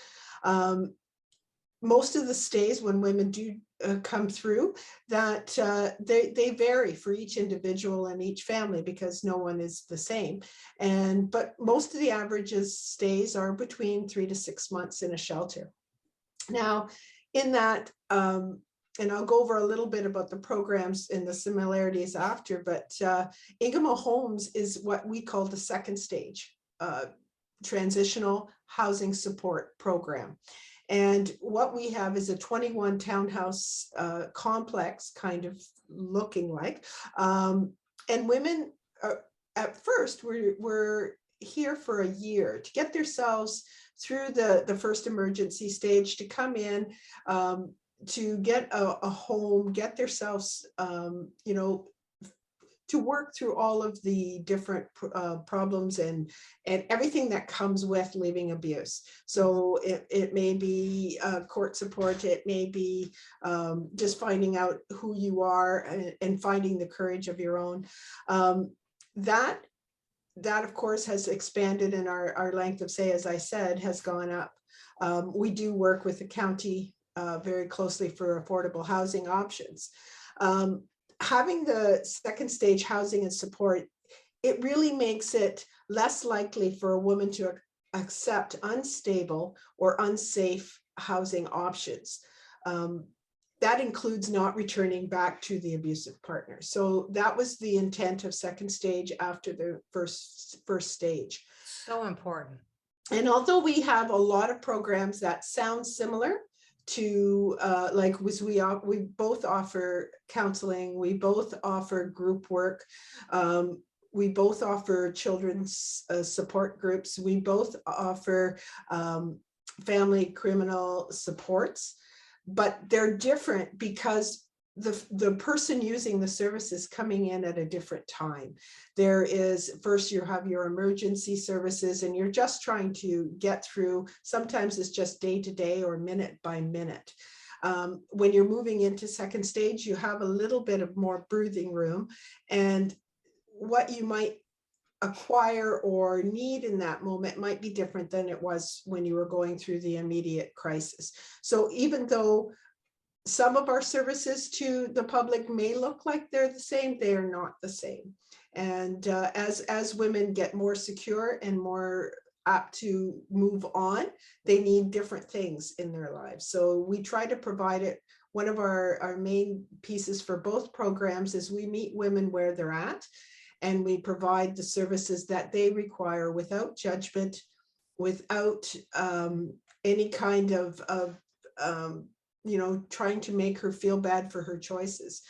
Most of the stays when women do come through, that they vary for each individual and each family because no one is the same. But most of the averages stays are between 3 to 6 months in a shelter. Now, in that, and I'll go over a little bit about the programs and the similarities after, but Ingamo Homes is what we call the second stage transitional housing support program. And what we have is a 21 townhouse complex kind of looking like. And women at first were here for a year to get themselves through the first emergency stage, to come in, to get a home, get themselves, to work through all of the different problems and everything that comes with leaving abuse. So it may be court support, it may be just finding out who you are and finding the courage of your own. That of course has expanded, and our length of stay, as I said, has gone up. We do work with the county very closely for affordable housing options. Having the second stage housing and support, it really makes it less likely for a woman to accept unstable or unsafe housing options. That includes not returning back to the abusive partner. So that was the intent of second stage after the first stage. So important. And although we have a lot of programs that sound similar to we both offer counseling, we both offer group work, we both offer children's support groups, we both offer family criminal supports, but they're different because the person using the service is coming in at a different time. There is, first you have your emergency services and you're just trying to get through. Sometimes it's just day to day or minute by minute. When you're moving into second stage, you have a little bit of more breathing room, and what you might acquire or need in that moment might be different than it was when you were going through the immediate crisis. So even though some of our services to the public may look like they're the same, they are not the same. And as women get more secure and more apt to move on, they need different things in their lives. So we try to provide it. One of our main pieces for both programs is we meet women where they're at, and we provide the services that they require without judgment, without any kind of trying to make her feel bad for her choices.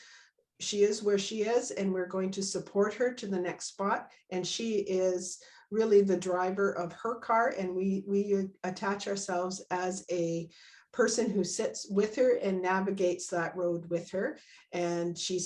She is where she is, and we're going to support her to the next spot. And she is really the driver of her car, and we attach ourselves as a person who sits with her and navigates that road with her, and she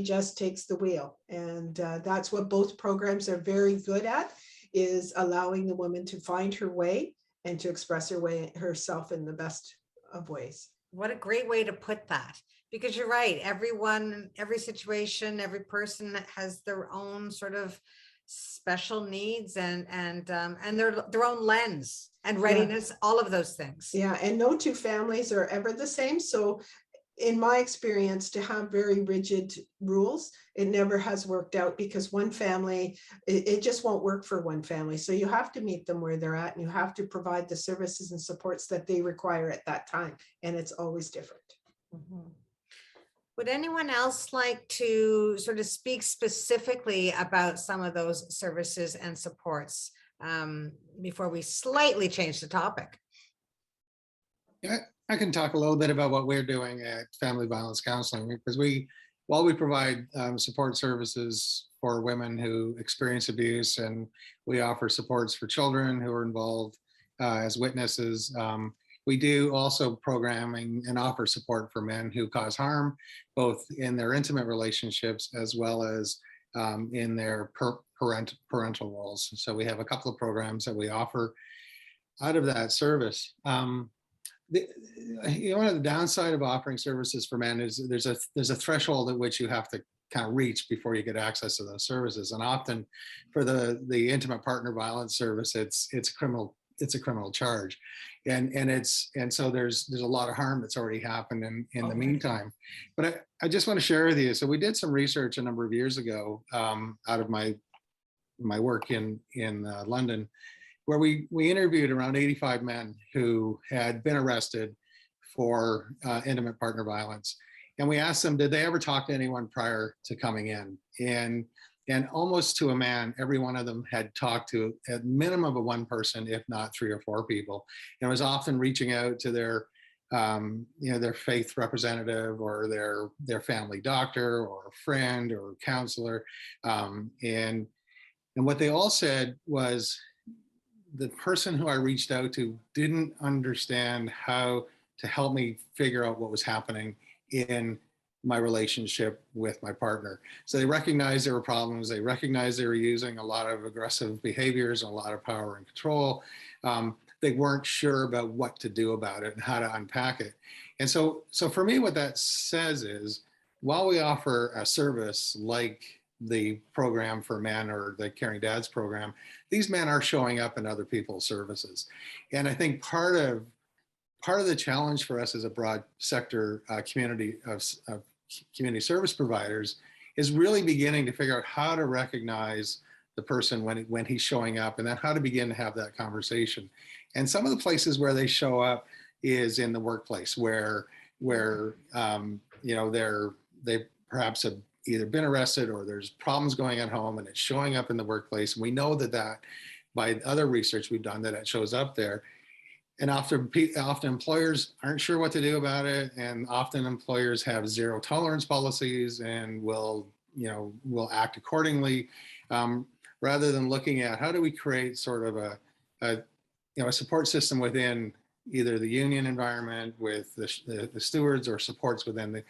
just takes the wheel. And that's what both programs are very good at, is allowing the woman to find her way and to express herself in the best of ways. What a great way to put that, because you're right. Everyone, every situation, every person has their own sort of special needs and their own lens and readiness, all of those things. Yeah, and no two families are ever the same. So in my experience, to have very rigid rules, it never has worked out, because one family, it just won't work for one family. So you have to meet them where they're at, and you have to provide the services and supports that they require at that time. And it's always different. Mm-hmm. Would anyone else like to sort of speak specifically about some of those services and supports before we slightly change the topic? Yeah, I can talk a little bit about what we're doing at Family Violence Counseling, because we while we provide support services for women who experience abuse, and we offer supports for children who are involved as witnesses, we do also programming and offer support for men who cause harm, both in their intimate relationships as well as in their parental roles. So we have a couple of programs that we offer out of that service. One of the downside of offering services for men is there's a threshold at which you have to kind of reach before you get access to those services. And often for the intimate partner violence service, it's a criminal charge. And so there's a lot of harm that's already happened in the meantime. But I just want to share with you. So we did some research a number of years ago out of my work in London, where we interviewed around 85 men who had been arrested for intimate partner violence. And we asked them, did they ever talk to anyone prior to coming in? And almost to a man, every one of them had talked to at minimum of one person, if not 3 or 4 people. And was often reaching out to their faith representative or their family doctor or a friend or counselor. And what they all said was, the person who I reached out to didn't understand how to help me figure out what was happening in my relationship with my partner. So they recognized there were problems. They recognized they were using a lot of aggressive behaviors and a lot of power and control. They weren't sure about what to do about it and how to unpack it. And so for me, what that says is, while we offer a service like the program for men or the Caring Dads program, these men are showing up in other people's services. And I think part of the challenge for us as a broad sector community of community service providers is really beginning to figure out how to recognize the person when he's showing up, and then how to begin to have that conversation. And some of the places where they show up is in the workplace, where they perhaps have either been arrested or there's problems going at home, and it's showing up in the workplace. And we know that by other research we've done, that it shows up there. And often employers aren't sure what to do about it. And often employers have zero tolerance policies and will act accordingly, rather than looking at how do we create sort of a support system within either the union environment with the stewards, or supports within the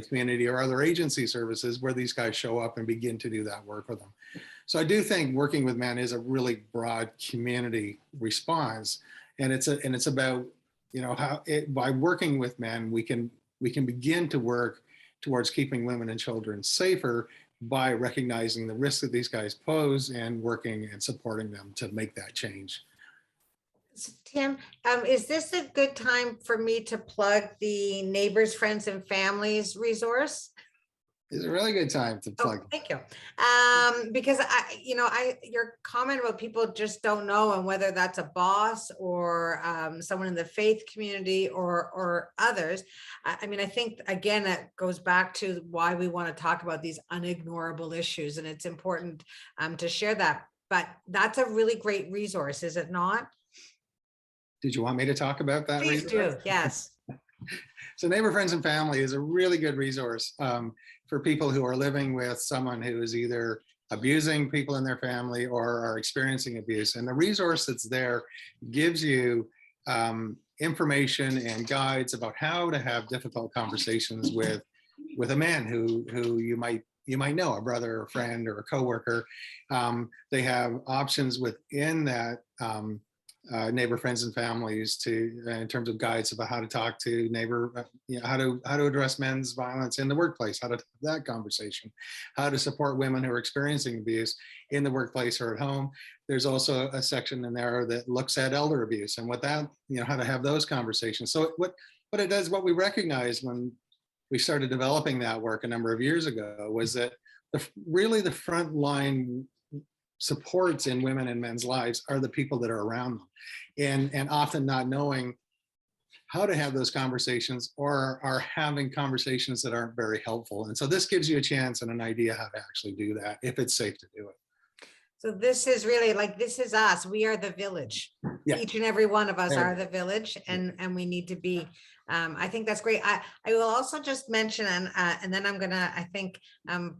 community or other agency services where these guys show up and begin to do that work with them. So I do think working with men is a really broad community response. And it's about, by working with men, we can begin to work towards keeping women and children safer by recognizing the risks that these guys pose and working and supporting them to make that change. So, Tim, is this a good time for me to plug the Neighbors, Friends, and Families resource? It's a really good time to plug. Oh, thank you. Because your comment about people just don't know, and whether that's a boss or someone in the faith community or others. I think, again, it goes back to why we want to talk about these unignorable issues, and it's important to share that. But that's a really great resource, is it not? Did you want me to talk about that? Please do, yes. So Neighbor, Friends, and Family is a really good resource for people who are living with someone who is either abusing people in their family or are experiencing abuse. And the resource that's there gives you information and guides about how to have difficult conversations with a man who you might know, a brother, a friend, or a coworker. They have options within that Neighbor, Friends, and Families in terms of guides about how to talk to neighbor, how to address men's violence in the workplace, how to have that conversation, how to support women who are experiencing abuse in the workplace or at home. There's also a section in there that looks at elder abuse and how to have those conversations. So what it does, what we recognized when we started developing that work a number of years ago, was that really the front line supports in women and men's lives are the people that are around them, and often not knowing how to have those conversations, or are having conversations that aren't very helpful. And so this gives you a chance and an idea how to actually do that, if it's safe to do it. So this is really this is us. We are the village. Yeah. Each and every one of us are the village, and we need to be I think that's great. I will also just mention, and then I'm gonna, I think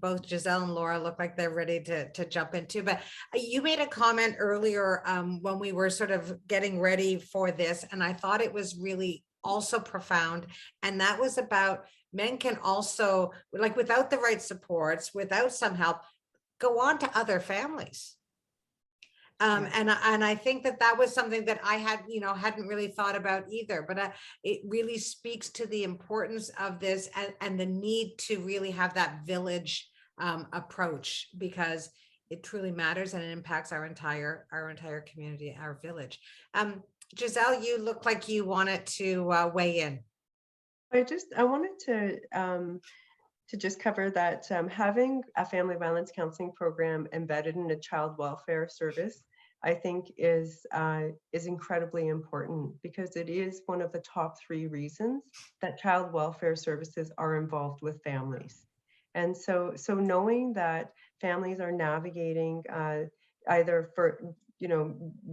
both Giselle and Laura look like they're ready to jump into, but you made a comment earlier when we were sort of getting ready for this, and I thought it was really also profound. And that was about men can also, like, without the right supports, without some help, go on to other families. And I think that was something that I had, hadn't really thought about either, but it really speaks to the importance of this and the need to really have that village approach, because it truly matters and it impacts our entire community, our village. Giselle, you look like you wanted to weigh in. I wanted to just cover that having a family violence counseling program embedded in a child welfare service, I think is incredibly important, because it is one of the top 3 reasons that child welfare services are involved with families. And so knowing that families are navigating either for,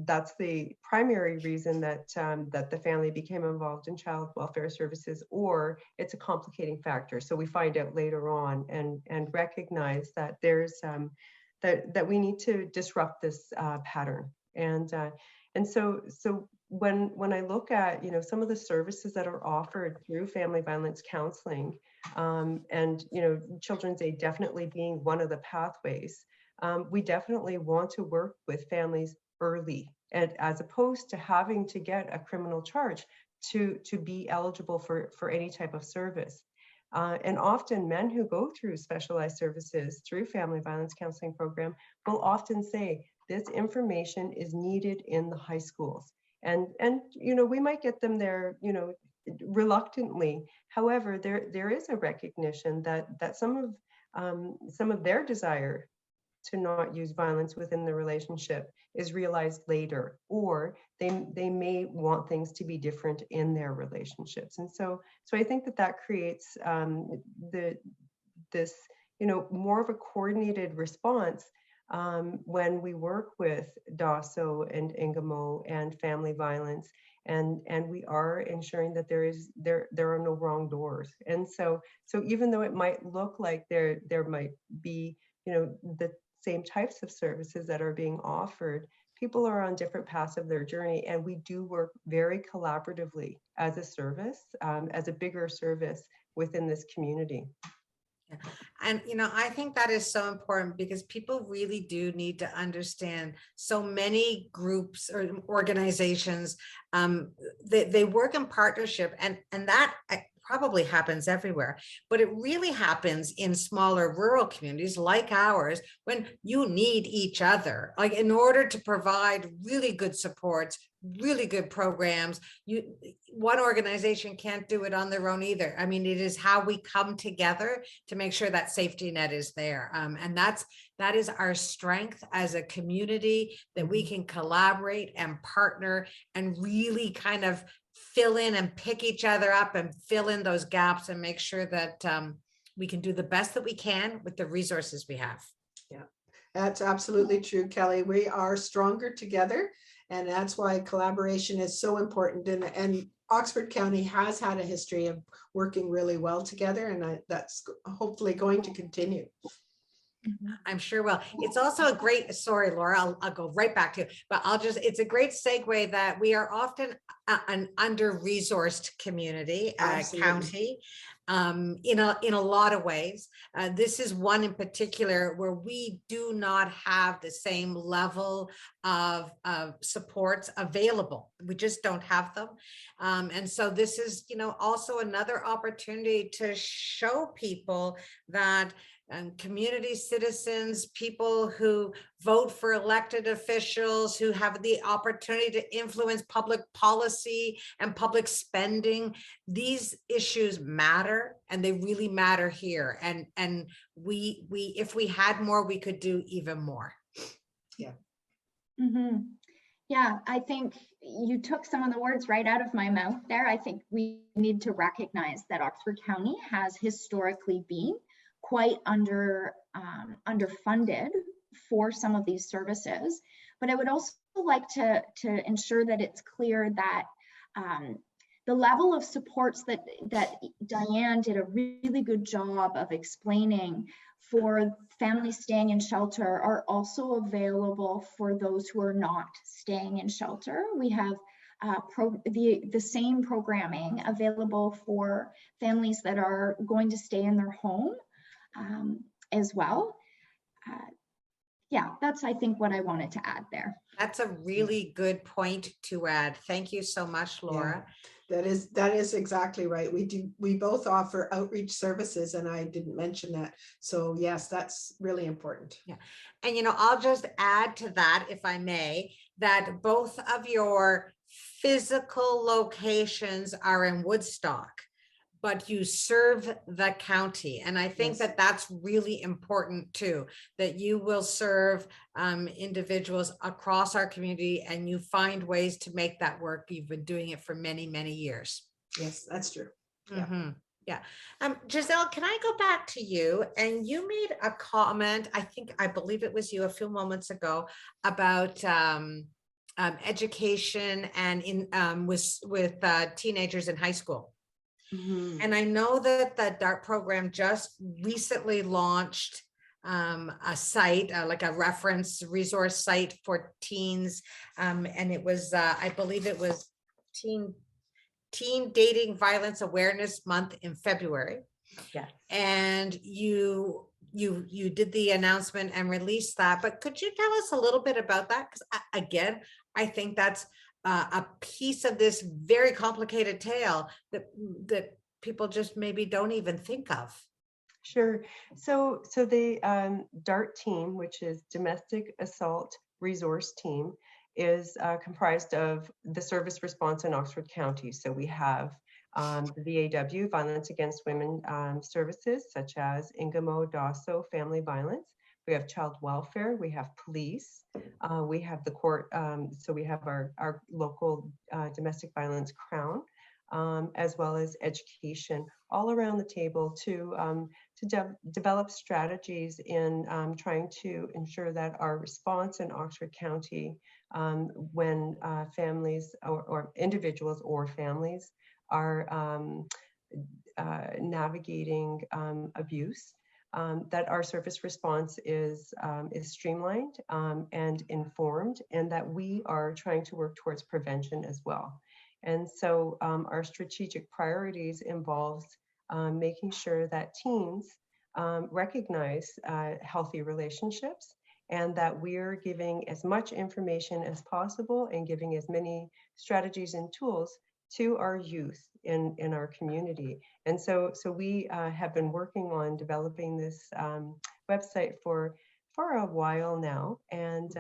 that's the primary reason that that the family became involved in child welfare services, or it's a complicating factor. So we find out later on and recognize that there's that we need to disrupt this pattern. And so when I look at some of the services that are offered through family violence counseling, and Children's Aid definitely being one of the pathways, we definitely want to work with families early, and as opposed to having to get a criminal charge to be eligible for any type of service. And often men who go through specialized services through family violence counseling program will often say this information is needed in the high schools. And we might get them there, reluctantly. However, there is a recognition that some of their desire to not use violence within the relationship is realized later, or they may want things to be different in their relationships. And so I think that creates this more of a coordinated response when we work with DASO and Ingamo and family violence, and we are ensuring that there are no wrong doors. And so even though it might look like there might be the same types of services that are being offered, people are on different paths of their journey, and we do work very collaboratively as a service, as a bigger service within this community. And, I think that is so important, because people really do need to understand so many groups or organizations, they work in partnership, and that probably happens everywhere, but it really happens in smaller rural communities like ours, when you need each other, like, in order to provide really good supports, really good programs. One organization can't do it on their own either. I mean, it is how we come together to make sure that safety net is there. And that is our strength as a community, that we can collaborate and partner and really kind of fill in and pick each other up and fill in those gaps and make sure that we can do the best that we can with the resources we have. Yeah, that's absolutely true, Kelly. We are stronger together, and that's why collaboration is so important. And Oxford County has had a history of working really well together, and that's hopefully going to continue. I'm sure will. It's also a great, sorry, Laura, I'll go right back to you, but it's a great segue that we are often an under-resourced community, county, in a lot of ways. This is one in particular where we do not have the same level of supports available. We just don't have them. And so this is, also another opportunity to show people that community citizens, people who vote for elected officials, who have the opportunity to influence public policy and public spending, these issues matter, and they really matter here. And we if we had more, we could do even more. Yeah. Yeah, I think you took some of the words right out of my mouth there. I think we need to recognize that Oxford County has historically been quite underfunded for some of these services, but I would also like to ensure that it's clear that the level of supports that Diane did a really good job of explaining for families staying in shelter are also available for those who are not staying in shelter. We have the same programming available for families that are going to stay in their home as well. Yeah, that's, I think, what I wanted to add there. That's a really good point to add. Thank you so much, Laura. That is exactly right. We both offer outreach services, and I didn't mention that. So yes, that's really important. Yeah. And, you know, I'll just add to that, if I may, that both of your physical locations are in Woodstock, but you serve the county. And I think Yes. that that's really important too, that you will serve individuals across our community and you find ways to make that work. You've been doing it for many, many years. Yes, that's true. Yeah. Yeah. Giselle, can I go back to you? And you made a comment, I believe it was you a few moments ago, about education and with teenagers in high school. And I know that the DART program just recently launched a site, like a reference resource site for teens. And it was, I believe it was Teen Dating Violence Awareness Month in February. Yes. And you did the announcement and released that, but could you tell us a little bit about that? Because again, I think that's a piece of this very complicated tale that people just maybe don't even think of. Sure. So the DART team, which is Domestic Assault Resource Team, is comprised of the service response in Oxford County. So we have the VAW, Violence Against Women services, such as Ingamo, DASO, Family Violence. We have child welfare, we have police, we have the court, so we have our local domestic violence crown, as well as education, all around the table to develop strategies in trying to ensure that our response in Oxford County, when families or individuals or families are navigating abuse, that our service response is streamlined and informed, and that we are trying to work towards prevention as well. And so our strategic priorities involves making sure that teens recognize healthy relationships, and that we're giving as much information as possible and giving as many strategies and tools to our youth in our community. And so we have been working on developing this website for a while now, and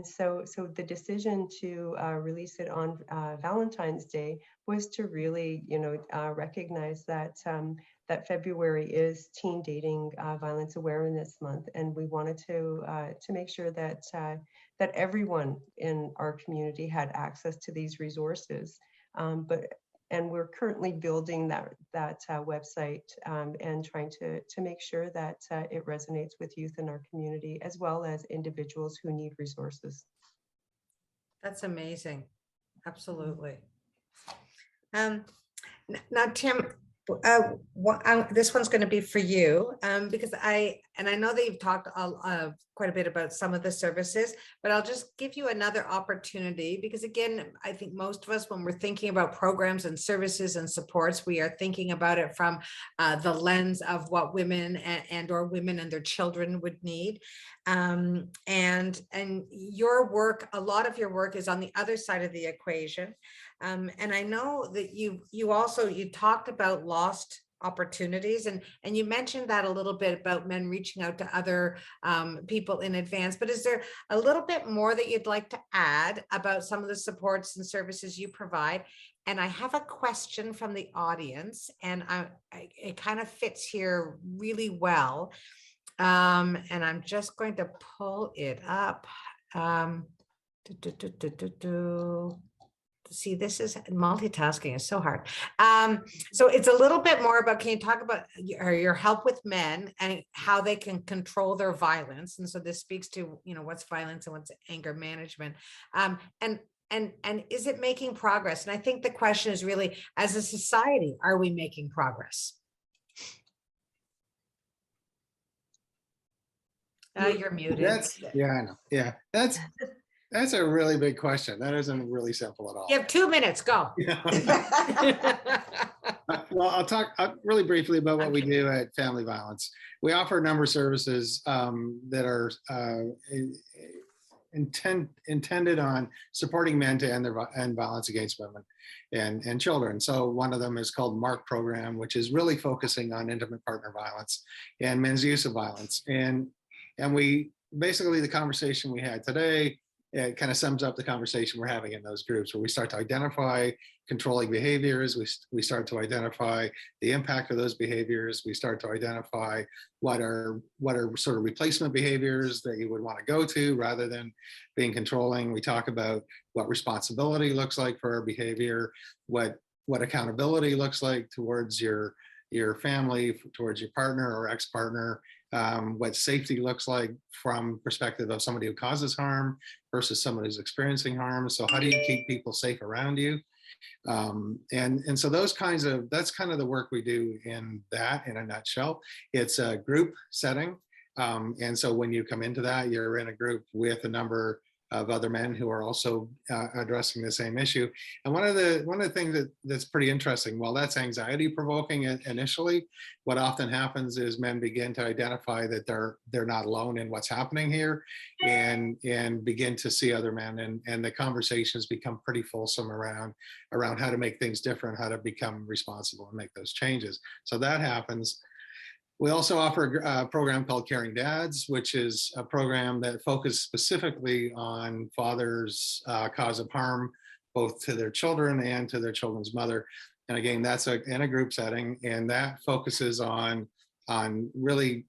so the decision to release it on Valentine's Day was to really, recognize that that February is Teen Dating Violence Awareness Month, and we wanted to make sure that that everyone in our community had access to these resources. And we're currently building that website and trying to make sure that it resonates with youth in our community, as well as individuals who need resources. That's amazing. Absolutely. Now, Tim, this one's going to be for you because I know that you've talked quite a bit about some of the services, but I'll just give you another opportunity because, again, I think most of us, when we're thinking about programs and services and supports, we are thinking about it from the lens of what women or women and their children would need. And your work, a lot of your work is on the other side of the equation. And I know that you talked about lost opportunities, and you mentioned that a little bit about men reaching out to other people in advance, but is there a little bit more that you'd like to add about some of the supports and services you provide? And I have a question from the audience, and it kind of fits here really well. And I'm just going to pull it up. See, this is multitasking is so hard. So it's a little bit more about, can you talk about your help with men and how they can control their violence? And so this speaks to, what's violence and what's anger management. And and is it making progress? And I think the question is really, as a society, are we making progress? You're muted. Yeah, I know. Yeah, that's a really big question. That isn't really simple at all. You have 2 minutes, go. Well, I'll talk really briefly about what we Okay. do at Family Violence. We offer a number of services that are intended on supporting men to end violence against women and children. So one of them is called MARC program, which is really focusing on intimate partner violence and men's use of violence. And we basically, the conversation we had today, it kind of sums up the conversation we're having in those groups, where we start to identify controlling behaviors. We start to identify the impact of those behaviors. We start to identify what are sort of replacement behaviors that you would want to go to rather than being controlling. We talk about what responsibility looks like for our behavior, what accountability looks like towards your family, towards your partner or ex-partner, what safety looks like from perspective of somebody who causes harm versus someone who's experiencing harm. So how do you keep people safe around you? And so that's kind of the work we do in a nutshell. It's a group setting. And so when you come into that, you're in a group with a number of other men who are also addressing the same issue. And one of the things that's pretty interesting, while that's anxiety provoking initially, what often happens is men begin to identify that they're not alone in what's happening here, and begin to see other men, and the conversations become pretty fulsome around how to make things different, how to become responsible and make those changes. So that happens. We also offer a program called Caring Dads, which is a program that focuses specifically on fathers' cause of harm, both to their children and to their children's mother. And again, that's in a group setting, and that focuses on really,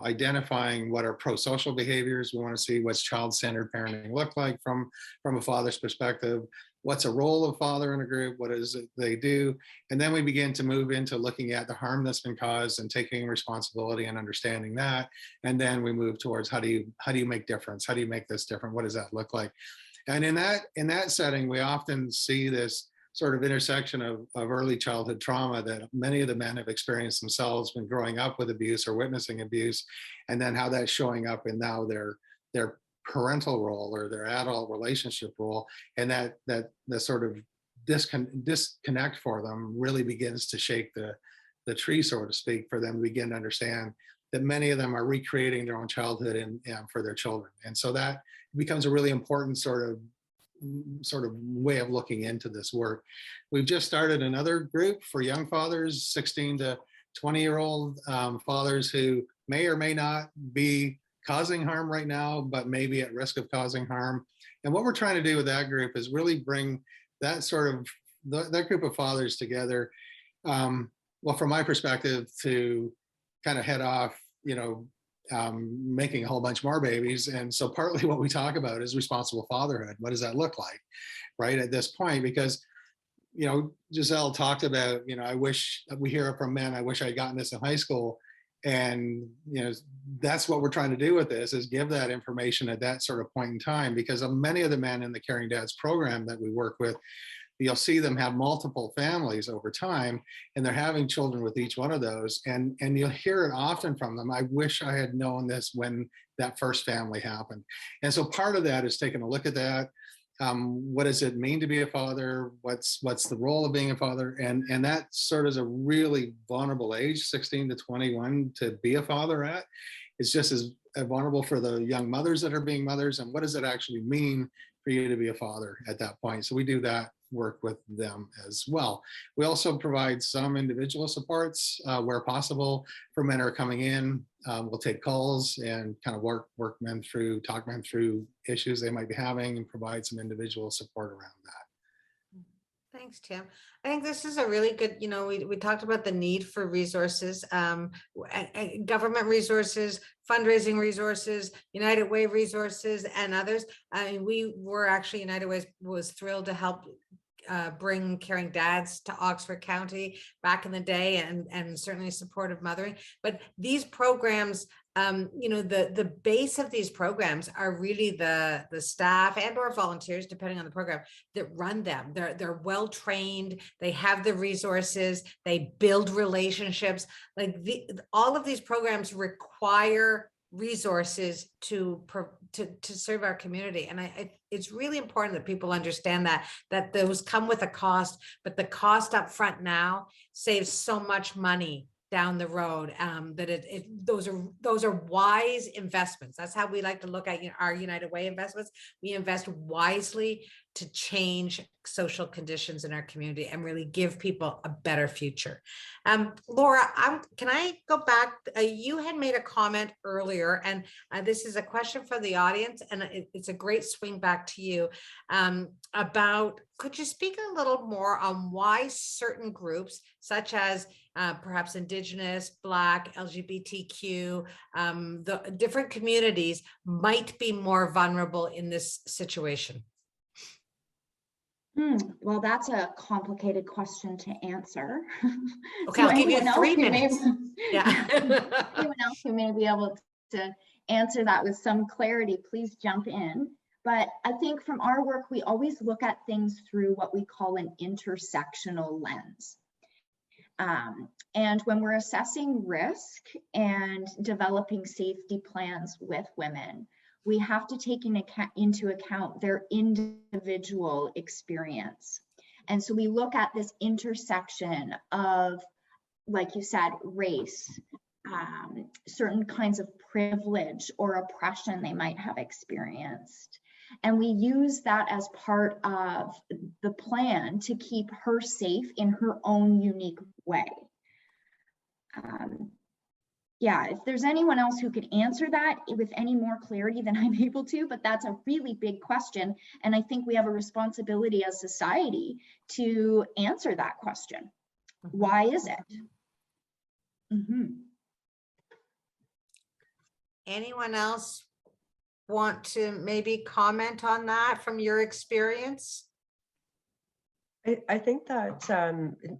identifying what are pro-social behaviors. We want to see what's child-centered parenting look like from a father's perspective. What's a role of father in a group? What is it they do? And then we begin to move into looking at the harm that's been caused and taking responsibility and understanding that. And then we move towards how do you make difference? How do you make this different? What does that look like? And in that setting, we often see this sort of intersection of early childhood trauma that many of the men have experienced themselves when growing up with abuse or witnessing abuse, and then how that's showing up in now their parental role or their adult relationship role, and that the sort of disconnect for them really begins to shake the tree, so to speak, for them to begin to understand that many of them are recreating their own childhood and for their children. And so that becomes a really important sort of way of looking into this work. We've just started another group for young fathers, 16 to 20-year-old fathers who may or may not be causing harm right now, but may be at risk of causing harm. And what we're trying to do with that group is really bring that that group of fathers together. Well, from my perspective, to kind of head off, making a whole bunch more babies. And so partly what we talk about is responsible fatherhood. What does that look like, right, at this point? Because, Giselle talked about, I wish, we hear it from men, I wish I'd gotten this in high school. And, that's what we're trying to do with this, is give that information at that sort of point in time, because of many of the men in the Caring Dads program that we work with, you'll see them have multiple families over time, and they're having children with each one of those. And you'll hear it often from them, I wish I had known this when that first family happened. And so part of that is taking a look at that. What does it mean to be a father? What's the role of being a father? And that sort of is a really vulnerable age, 16 to 21, to be a father at. It's just as vulnerable for the young mothers that are being mothers. And what does it actually mean for you to be a father at that point? So we do that work with them as well. We also provide some individual supports where possible for men who are coming in. We'll take calls and kind of talk men through issues they might be having, and provide some individual support around that. Thanks, Tim. I think this is a really good, we talked about the need for resources, government resources, fundraising resources, United Way resources, and others. I mean, we were actually, United Way was thrilled to help bring caring dads to Oxford County back in the day, and certainly supportive mothering. But these programs, the base of these programs are really the staff and or volunteers, depending on the program, that run them. They're well trained, they have the resources, they build relationships. Like all of these programs require resources to serve our community, and it's really important that people understand that those come with a cost, but the cost up front now saves so much money down the road, that those are wise investments. That's how we like to look at our United Way investments. We invest wisely to change social conditions in our community and really give people a better future. Laura, can I go back? You had made a comment earlier, and this is a question from the audience, and it's a great swing back to you, about, could you speak a little more on why certain groups, such as perhaps Indigenous, Black, LGBTQ, the different communities might be more vulnerable in this situation? Well, that's a complicated question to answer. Okay, I'll give you 3 minutes. Yeah. Anyone else who may be able to answer that with some clarity, please jump in. But I think from our work, we always look at things through what we call an intersectional lens. And when we're assessing risk and developing safety plans with women, we have to take into account their individual experience. And so we look at this intersection of, like you said, race, certain kinds of privilege or oppression they might have experienced. And we use that as part of the plan to keep her safe in her own unique way. Yeah, if there's anyone else who could answer that with any more clarity than I'm able to, but that's a really big question. And I think we have a responsibility as society to answer that question. Why is it? Anyone else want to maybe comment on that from your experience? I think that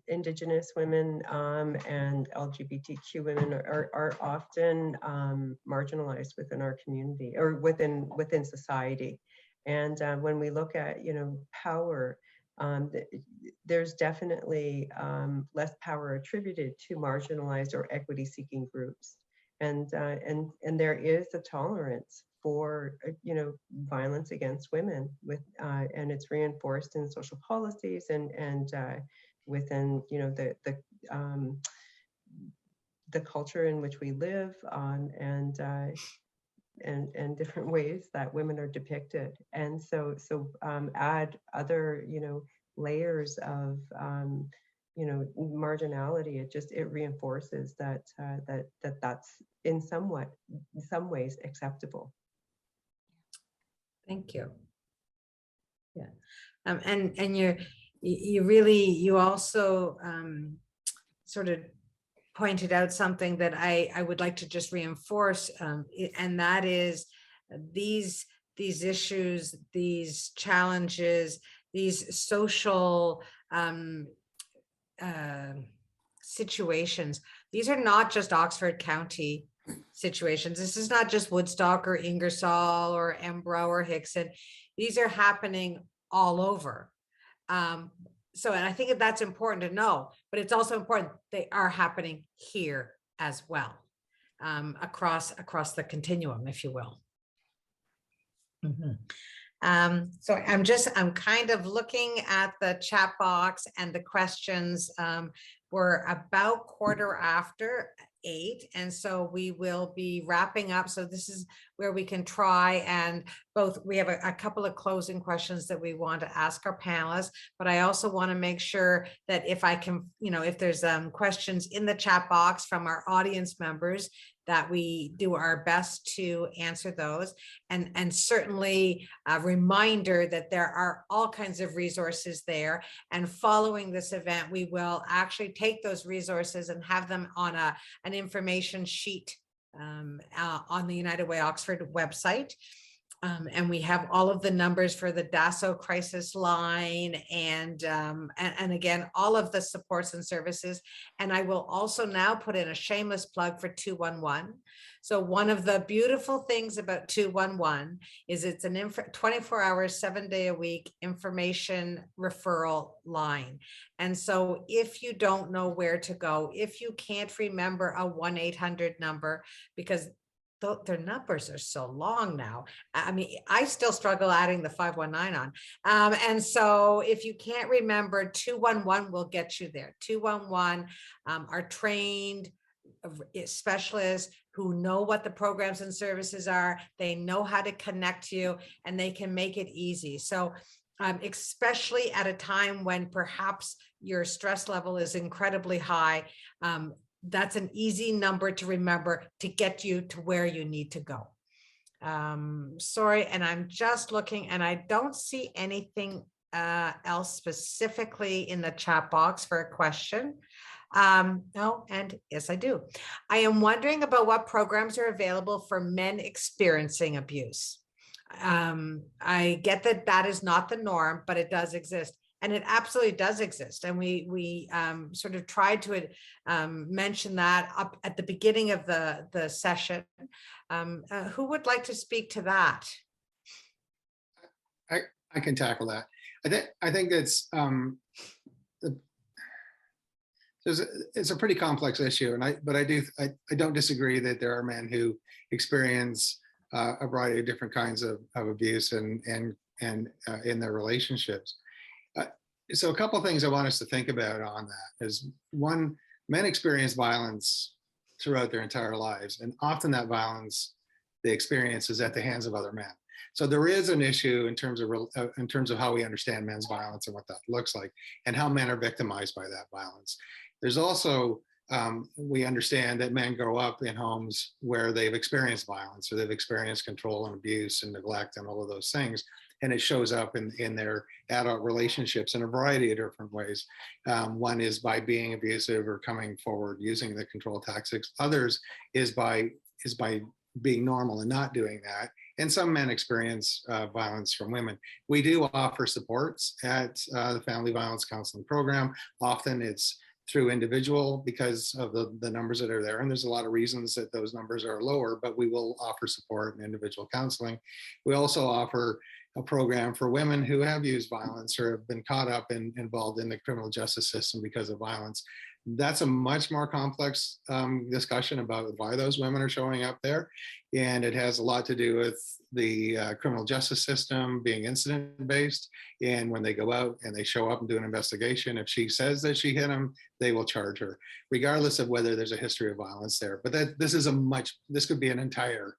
Indigenous women and LGBTQ women are often marginalized within our community or within society. And when we look at power, there's definitely less power attributed to marginalized or equity-seeking groups, and there is a tolerance for violence against women and it's reinforced in social policies and within the culture in which we live and different ways that women are depicted. And so add other layers of marginality, it reinforces that's in some ways acceptable. Thank you. Yeah, and you also sort of pointed out something that I would like to just reinforce, and that is these issues, these challenges, these social situations. These are not just Oxford County situations. This is not just Woodstock or Ingersoll or Embro or Hickson. These are happening all over. So, and I think that's important to know, but it's also important they are happening here as well, across the continuum, if you will. So I'm kind of looking at the chat box and the questions. We're about 8:15, and so we will be wrapping up. So this is where we can try and we have a couple of closing questions that we want to ask our panelists, but I also want to make sure that if I can, if there's questions in the chat box from our audience members, that we do our best to answer those. And certainly a reminder that there are all kinds of resources there. And following this event, we will actually take those resources and have them on an information sheet on the United Way Oxford website. And we have all of the numbers for the DASO crisis line and again, all of the supports and services. And I will also now put in a shameless plug for 211. So one of the beautiful things about 211 is it's an 24 hours, 7-day a week information referral line. And so if you don't know where to go, if you can't remember a 1-800 number, because their numbers are so long now. I mean, I still struggle adding the 519 on. And so if you can't remember, 211 will get you there. 211 are trained specialists who know what the programs and services are. They know how to connect you and they can make it easy. So especially at a time when perhaps your stress level is incredibly high, that's an easy number to remember to get you to where you need to go. Sorry, and I'm just looking and I don't see anything else specifically in the chat box for a question. No, and yes, I do. I am wondering about what programs are available for men experiencing abuse. I get that that is not the norm, but it does exist. And it absolutely does exist. And we sort of tried to mention that up at the beginning of the session. Who would like to speak to that? I can tackle that. I think it's it's a pretty complex issue, and I don't disagree that there are men who experience a variety of different kinds of abuse and in their relationships. So a couple of things I want us to think about on that is, one, men experience violence throughout their entire lives, and often that violence they experience is at the hands of other men. So there is an issue in terms of how we understand men's violence and what that looks like, and how men are victimized by that violence. There's also we understand that men grow up in homes where they've experienced violence, or they've experienced control and abuse and neglect and all of those things. And it shows up in their adult relationships in a variety of different ways. One is by being abusive or coming forward using the control tactics. Others is by being normal and not doing that. And some men experience violence from women. We do offer supports at the Family Violence Counseling Program. Often it's through individual because of the numbers that are there. And there's a lot of reasons that those numbers are lower, but we will offer support and individual counseling. We also offer a program for women who have used violence or have been caught up and involved in the criminal justice system because of violence. That's a much more complex discussion about why those women are showing up there. And it has a lot to do with the criminal justice system being incident-based. And when they go out and they show up and do an investigation, if she says that she hit him, they will charge her, regardless of whether there's a history of violence there. But this could be an entire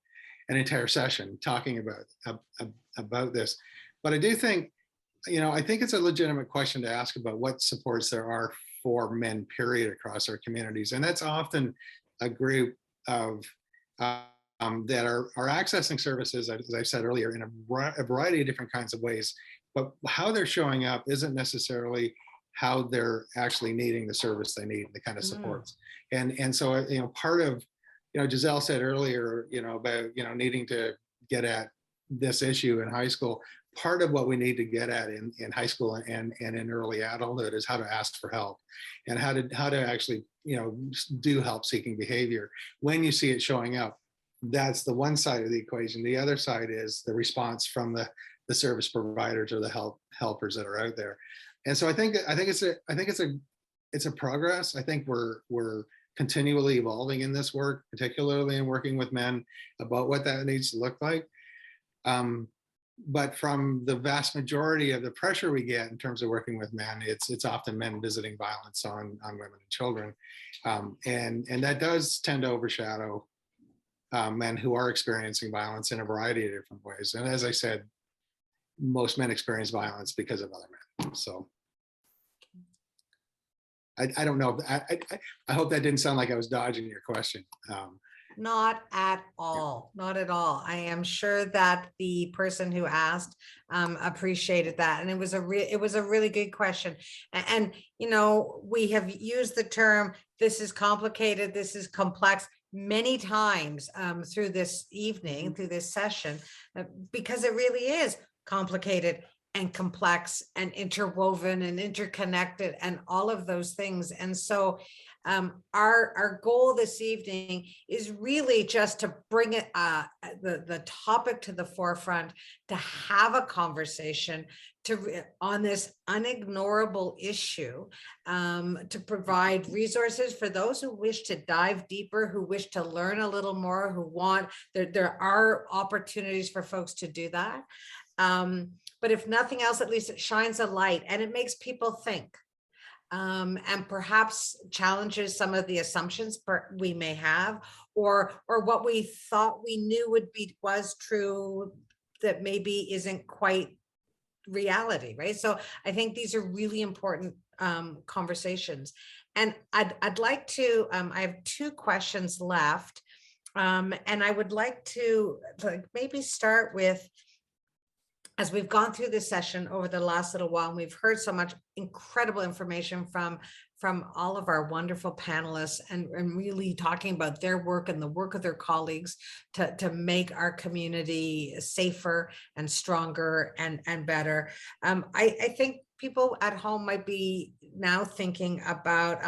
session talking about this. But I do think, I think it's a legitimate question to ask about what supports there are for men, period, across our communities. And that's often a group of that are accessing services, as I said earlier, in a variety of different kinds of ways. But how they're showing up isn't necessarily how they're actually needing the service they need, the kind of supports. And so, part of, Giselle said earlier, about, needing to get at this issue in high school. Part of what we need to get at in high school and in early adulthood is how to ask for help, and how to actually, do help seeking behavior. When you see it showing up, that's the one side of the equation. The other side is the response from the service providers or the helpers that are out there. And so I think it's a progress. I think we're continually evolving in this work, particularly in working with men, about what that needs to look like. But from the vast majority of the pressure we get in terms of working with men, it's often men visiting violence on women and children. And that does tend to overshadow men who are experiencing violence in a variety of different ways. And as I said, most men experience violence because of other men. So I don't know. I hope that didn't sound like I was dodging your question. Not at all. Not at all. I am sure that the person who asked appreciated that, and it was a really good question. And we have used the term, this is complicated, this is complex. many times through this evening, through this session, because it really is complicated and complex and interwoven and interconnected and all of those things. And so our goal this evening is really just to bring it the topic to the forefront, to have a conversation on this unignorable issue, to provide resources for those who wish to dive deeper, who wish to learn a little more, who want, there are opportunities for folks to do that. But if nothing else, at least it shines a light and it makes people think. And perhaps challenges some of the assumptions we may have, or what we thought we knew was true that maybe isn't quite reality, right? So I think these are really important conversations. And I'd like to, I have 2 questions left. And I would like to maybe start with, as we've gone through this session over the last little while, and we've heard so much incredible information from all of our wonderful panelists, and really talking about their work and the work of their colleagues to make our community safer and stronger and better. I think people at home might be now thinking about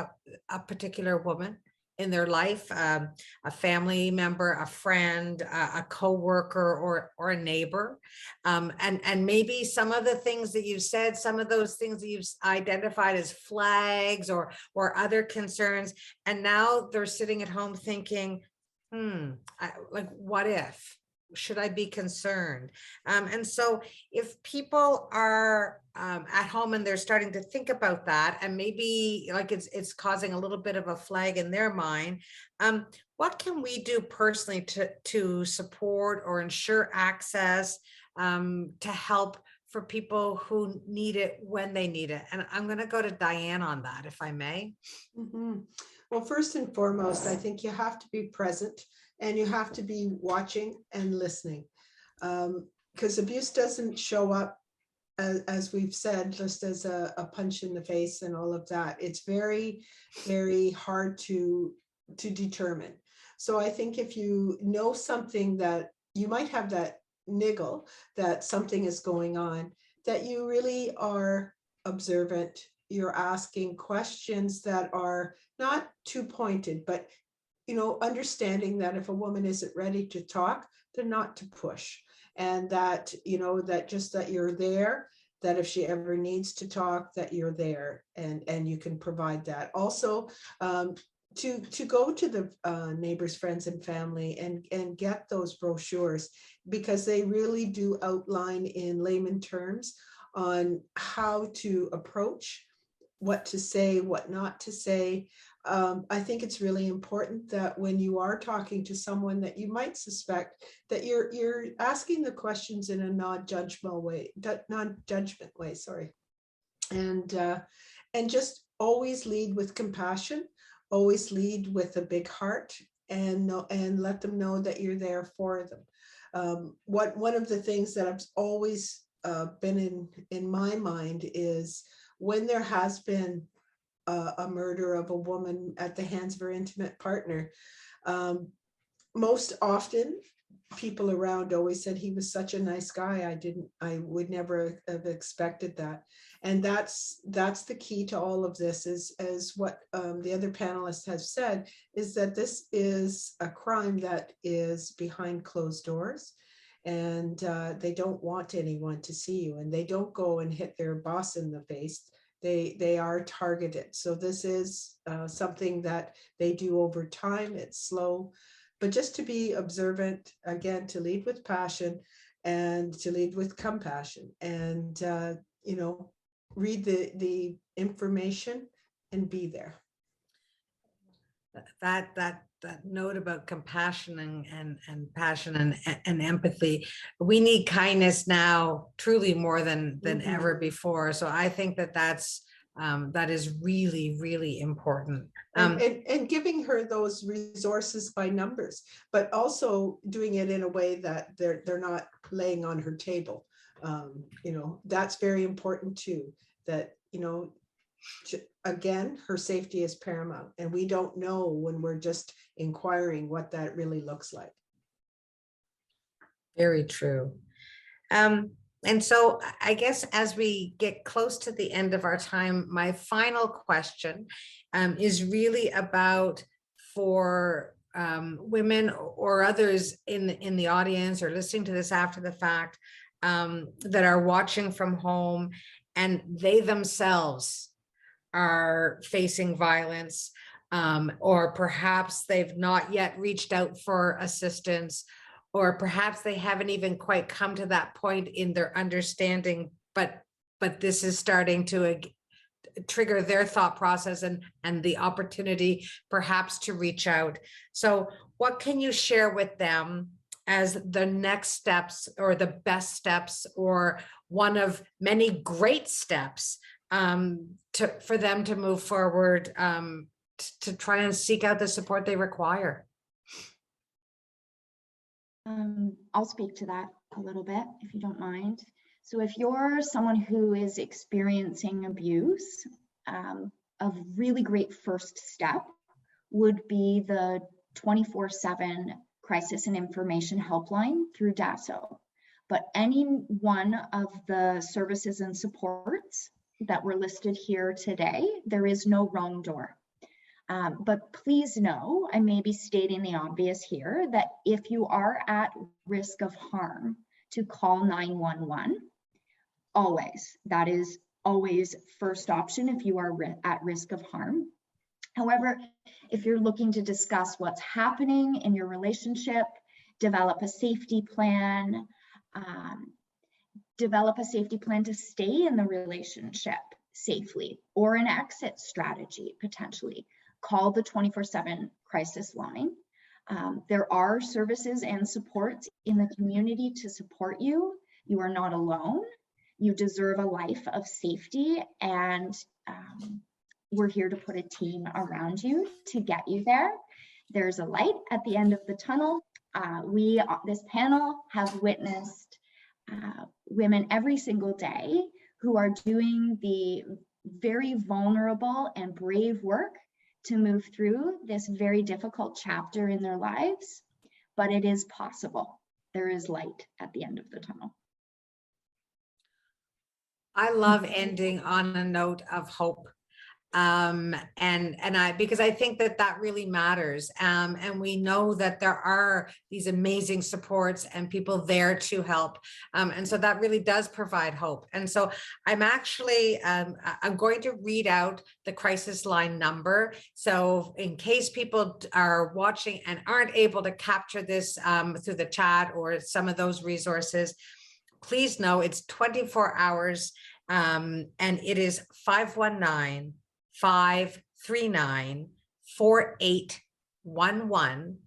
a particular woman in their life, a family member, a friend, a co-worker, or a neighbor. And maybe some of the things that you've said, some of those things that you've identified as flags or other concerns, and now they're sitting at home thinking, like, what if? Should I be concerned? And so if people are at home and they're starting to think about that, and maybe like it's causing a little bit of a flag in their mind, what can we do personally to support or ensure access, to help for people who need it when they need it? And I'm going to go to Diane on that, if I may. Mhm. Well, first and foremost, I think you have to be present and you have to be watching and listening, because abuse doesn't show up, as we've said, just as a punch in the face and all of that. It's very, very hard to determine. So I think if you know something, that you might have that niggle that something is going on, that you really are observant, you're asking questions that are not too pointed, but understanding that if a woman isn't ready to talk, they're not to push. And that, that you're there, that if she ever needs to talk, that you're there and you can provide that. Also, to go to the neighbors, friends, and family and get those brochures, because they really do outline in layman terms on how to approach, what to say, what not to say. I think it's really important that when you are talking to someone that you might suspect, that you're asking the questions in a non-judgment way, sorry. And just always lead with compassion, always lead with a big heart, and let them know that you're there for them. One of the things that I've always been in my mind is when there has been a murder of a woman at the hands of her intimate partner, most often people around always said he was such a nice guy. I would never have expected that. And that's the key to all of this, is as what the other panelists have said, is that this is a crime that is behind closed doors, and they don't want anyone to see you, and they don't go and hit their boss in the face. They are targeted. So this is something that they do over time. It's slow, but just to be observant, again, to lead with passion and to lead with compassion, and read the information and be there. That note about compassion and passion and empathy. We need kindness now truly more than ever before. So I think that is really, really important. And giving her those resources by numbers, but also doing it in a way that they're not laying on her table. That's very important too, that Again, her safety is paramount, and we don't know when we're just inquiring what that really looks like. Very true. And so I guess as we get close to the end of our time, my final question is really about for women or others in the audience or listening to this after the fact that are watching from home, and they themselves are facing violence, or perhaps they've not yet reached out for assistance, or perhaps they haven't even quite come to that point in their understanding, but this is starting to trigger their thought process and the opportunity perhaps to reach out. So what can you share with them as the next steps or the best steps or one of many great steps for them to move forward to try and seek out the support they require? I'll speak to that a little bit, if you don't mind. So if you're someone who is experiencing abuse, a really great first step would be the 24/7 crisis and information helpline through DASO. But any one of the services and supports that were listed here today, there is no wrong door. But please know, I may be stating the obvious here, that if you are at risk of harm, to call 911, always. That is always first option if you are at risk of harm. However, if you're looking to discuss what's happening in your relationship, develop a safety plan, to stay in the relationship safely, or an exit strategy potentially, call the 24/7 crisis line. There are services and supports in the community to support you. You are not alone. You deserve a life of safety, and we're here to put a team around you to get you there. There's a light at the end of the tunnel. This panel, have witnessed women every single day who are doing the very vulnerable and brave work to move through this very difficult chapter in their lives, but it is possible. There is light at the end of the tunnel. I love ending on a note of hope. Because I think that really matters. And we know that there are these amazing supports and people there to help. And so that really does provide hope. And so I'm actually, I'm going to read out the crisis line number. So in case people are watching and aren't able to capture this through the chat or some of those resources, please know it's 24 hours and it is 519-539-4811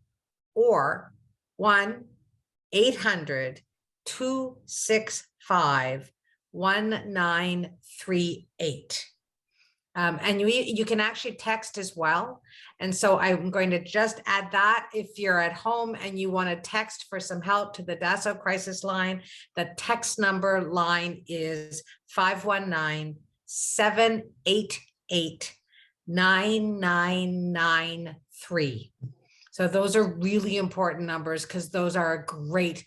or 1-800-265-1938. And you can actually text as well. And so I'm going to just add that if you're at home and you want to text for some help to the DASO crisis line, the text number line is 519-788-9993. So those are really important numbers because those are a great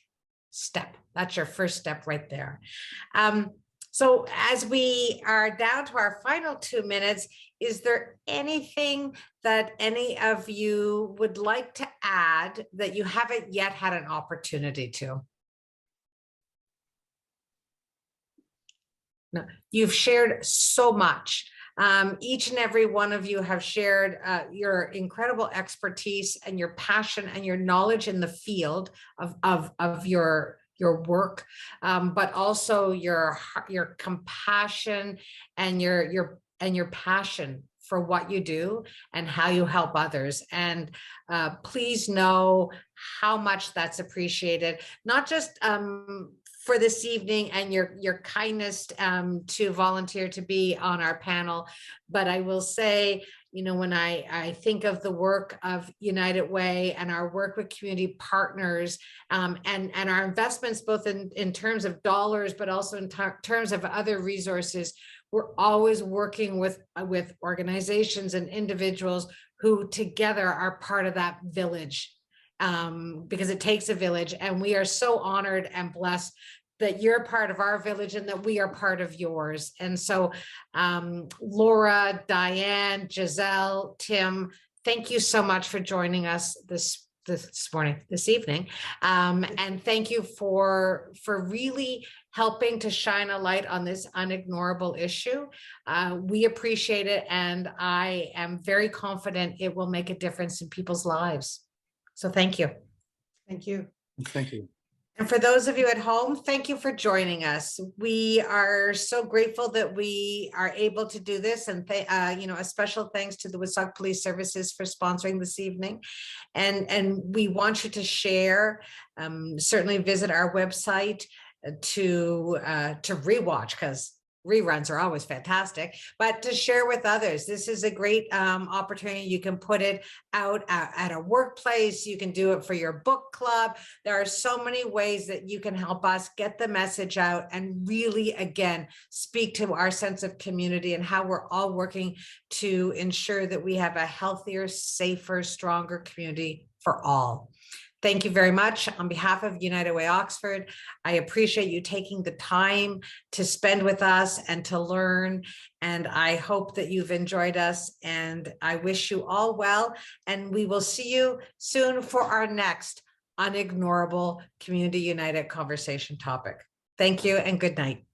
step. That's your first step right there. So as we are down to our final 2 minutes, is there anything that any of you would like to add that you haven't yet had an opportunity to? No, you've shared so much. Each and every one of you have shared your incredible expertise and your passion and your knowledge in the field of your work, but also your compassion and your passion for what you do and how you help others. And please know how much that's appreciated, not just for this evening and your kindness to volunteer to be on our panel, but I will say, you know, when I think of the work of United Way and our work with community partners and our investments, both in terms of dollars, but also in terms of other resources, we're always working with organizations and individuals who together are part of that village, because it takes a village, and we are so honored and blessed that you're part of our village and that we are part of yours. And so Laura, Diane, Giselle, Tim, thank you so much for joining us this evening. And thank you for really helping to shine a light on this unignorable issue. We appreciate it, and I am very confident it will make a difference in people's lives. So thank you. Thank you. Thank you. And for those of you at home, thank you for joining us. We are so grateful that we are able to do this, and a special thanks to the Woodstock Police Services for sponsoring this evening. And we want you to share. Certainly visit our website to rewatch, because reruns are always fantastic, but to share with others. This is a great opportunity. You can put it out at a workplace. You can do it for your book club. There are so many ways that you can help us get the message out and really, again, speak to our sense of community and how we're all working to ensure that we have a healthier, safer, stronger community for all. Thank you very much. On behalf of United Way Oxford, I appreciate you taking the time to spend with us and to learn. And I hope that you've enjoyed us, and I wish you all well. And we will see you soon for our next Unignorable Community United conversation topic. Thank you and good night.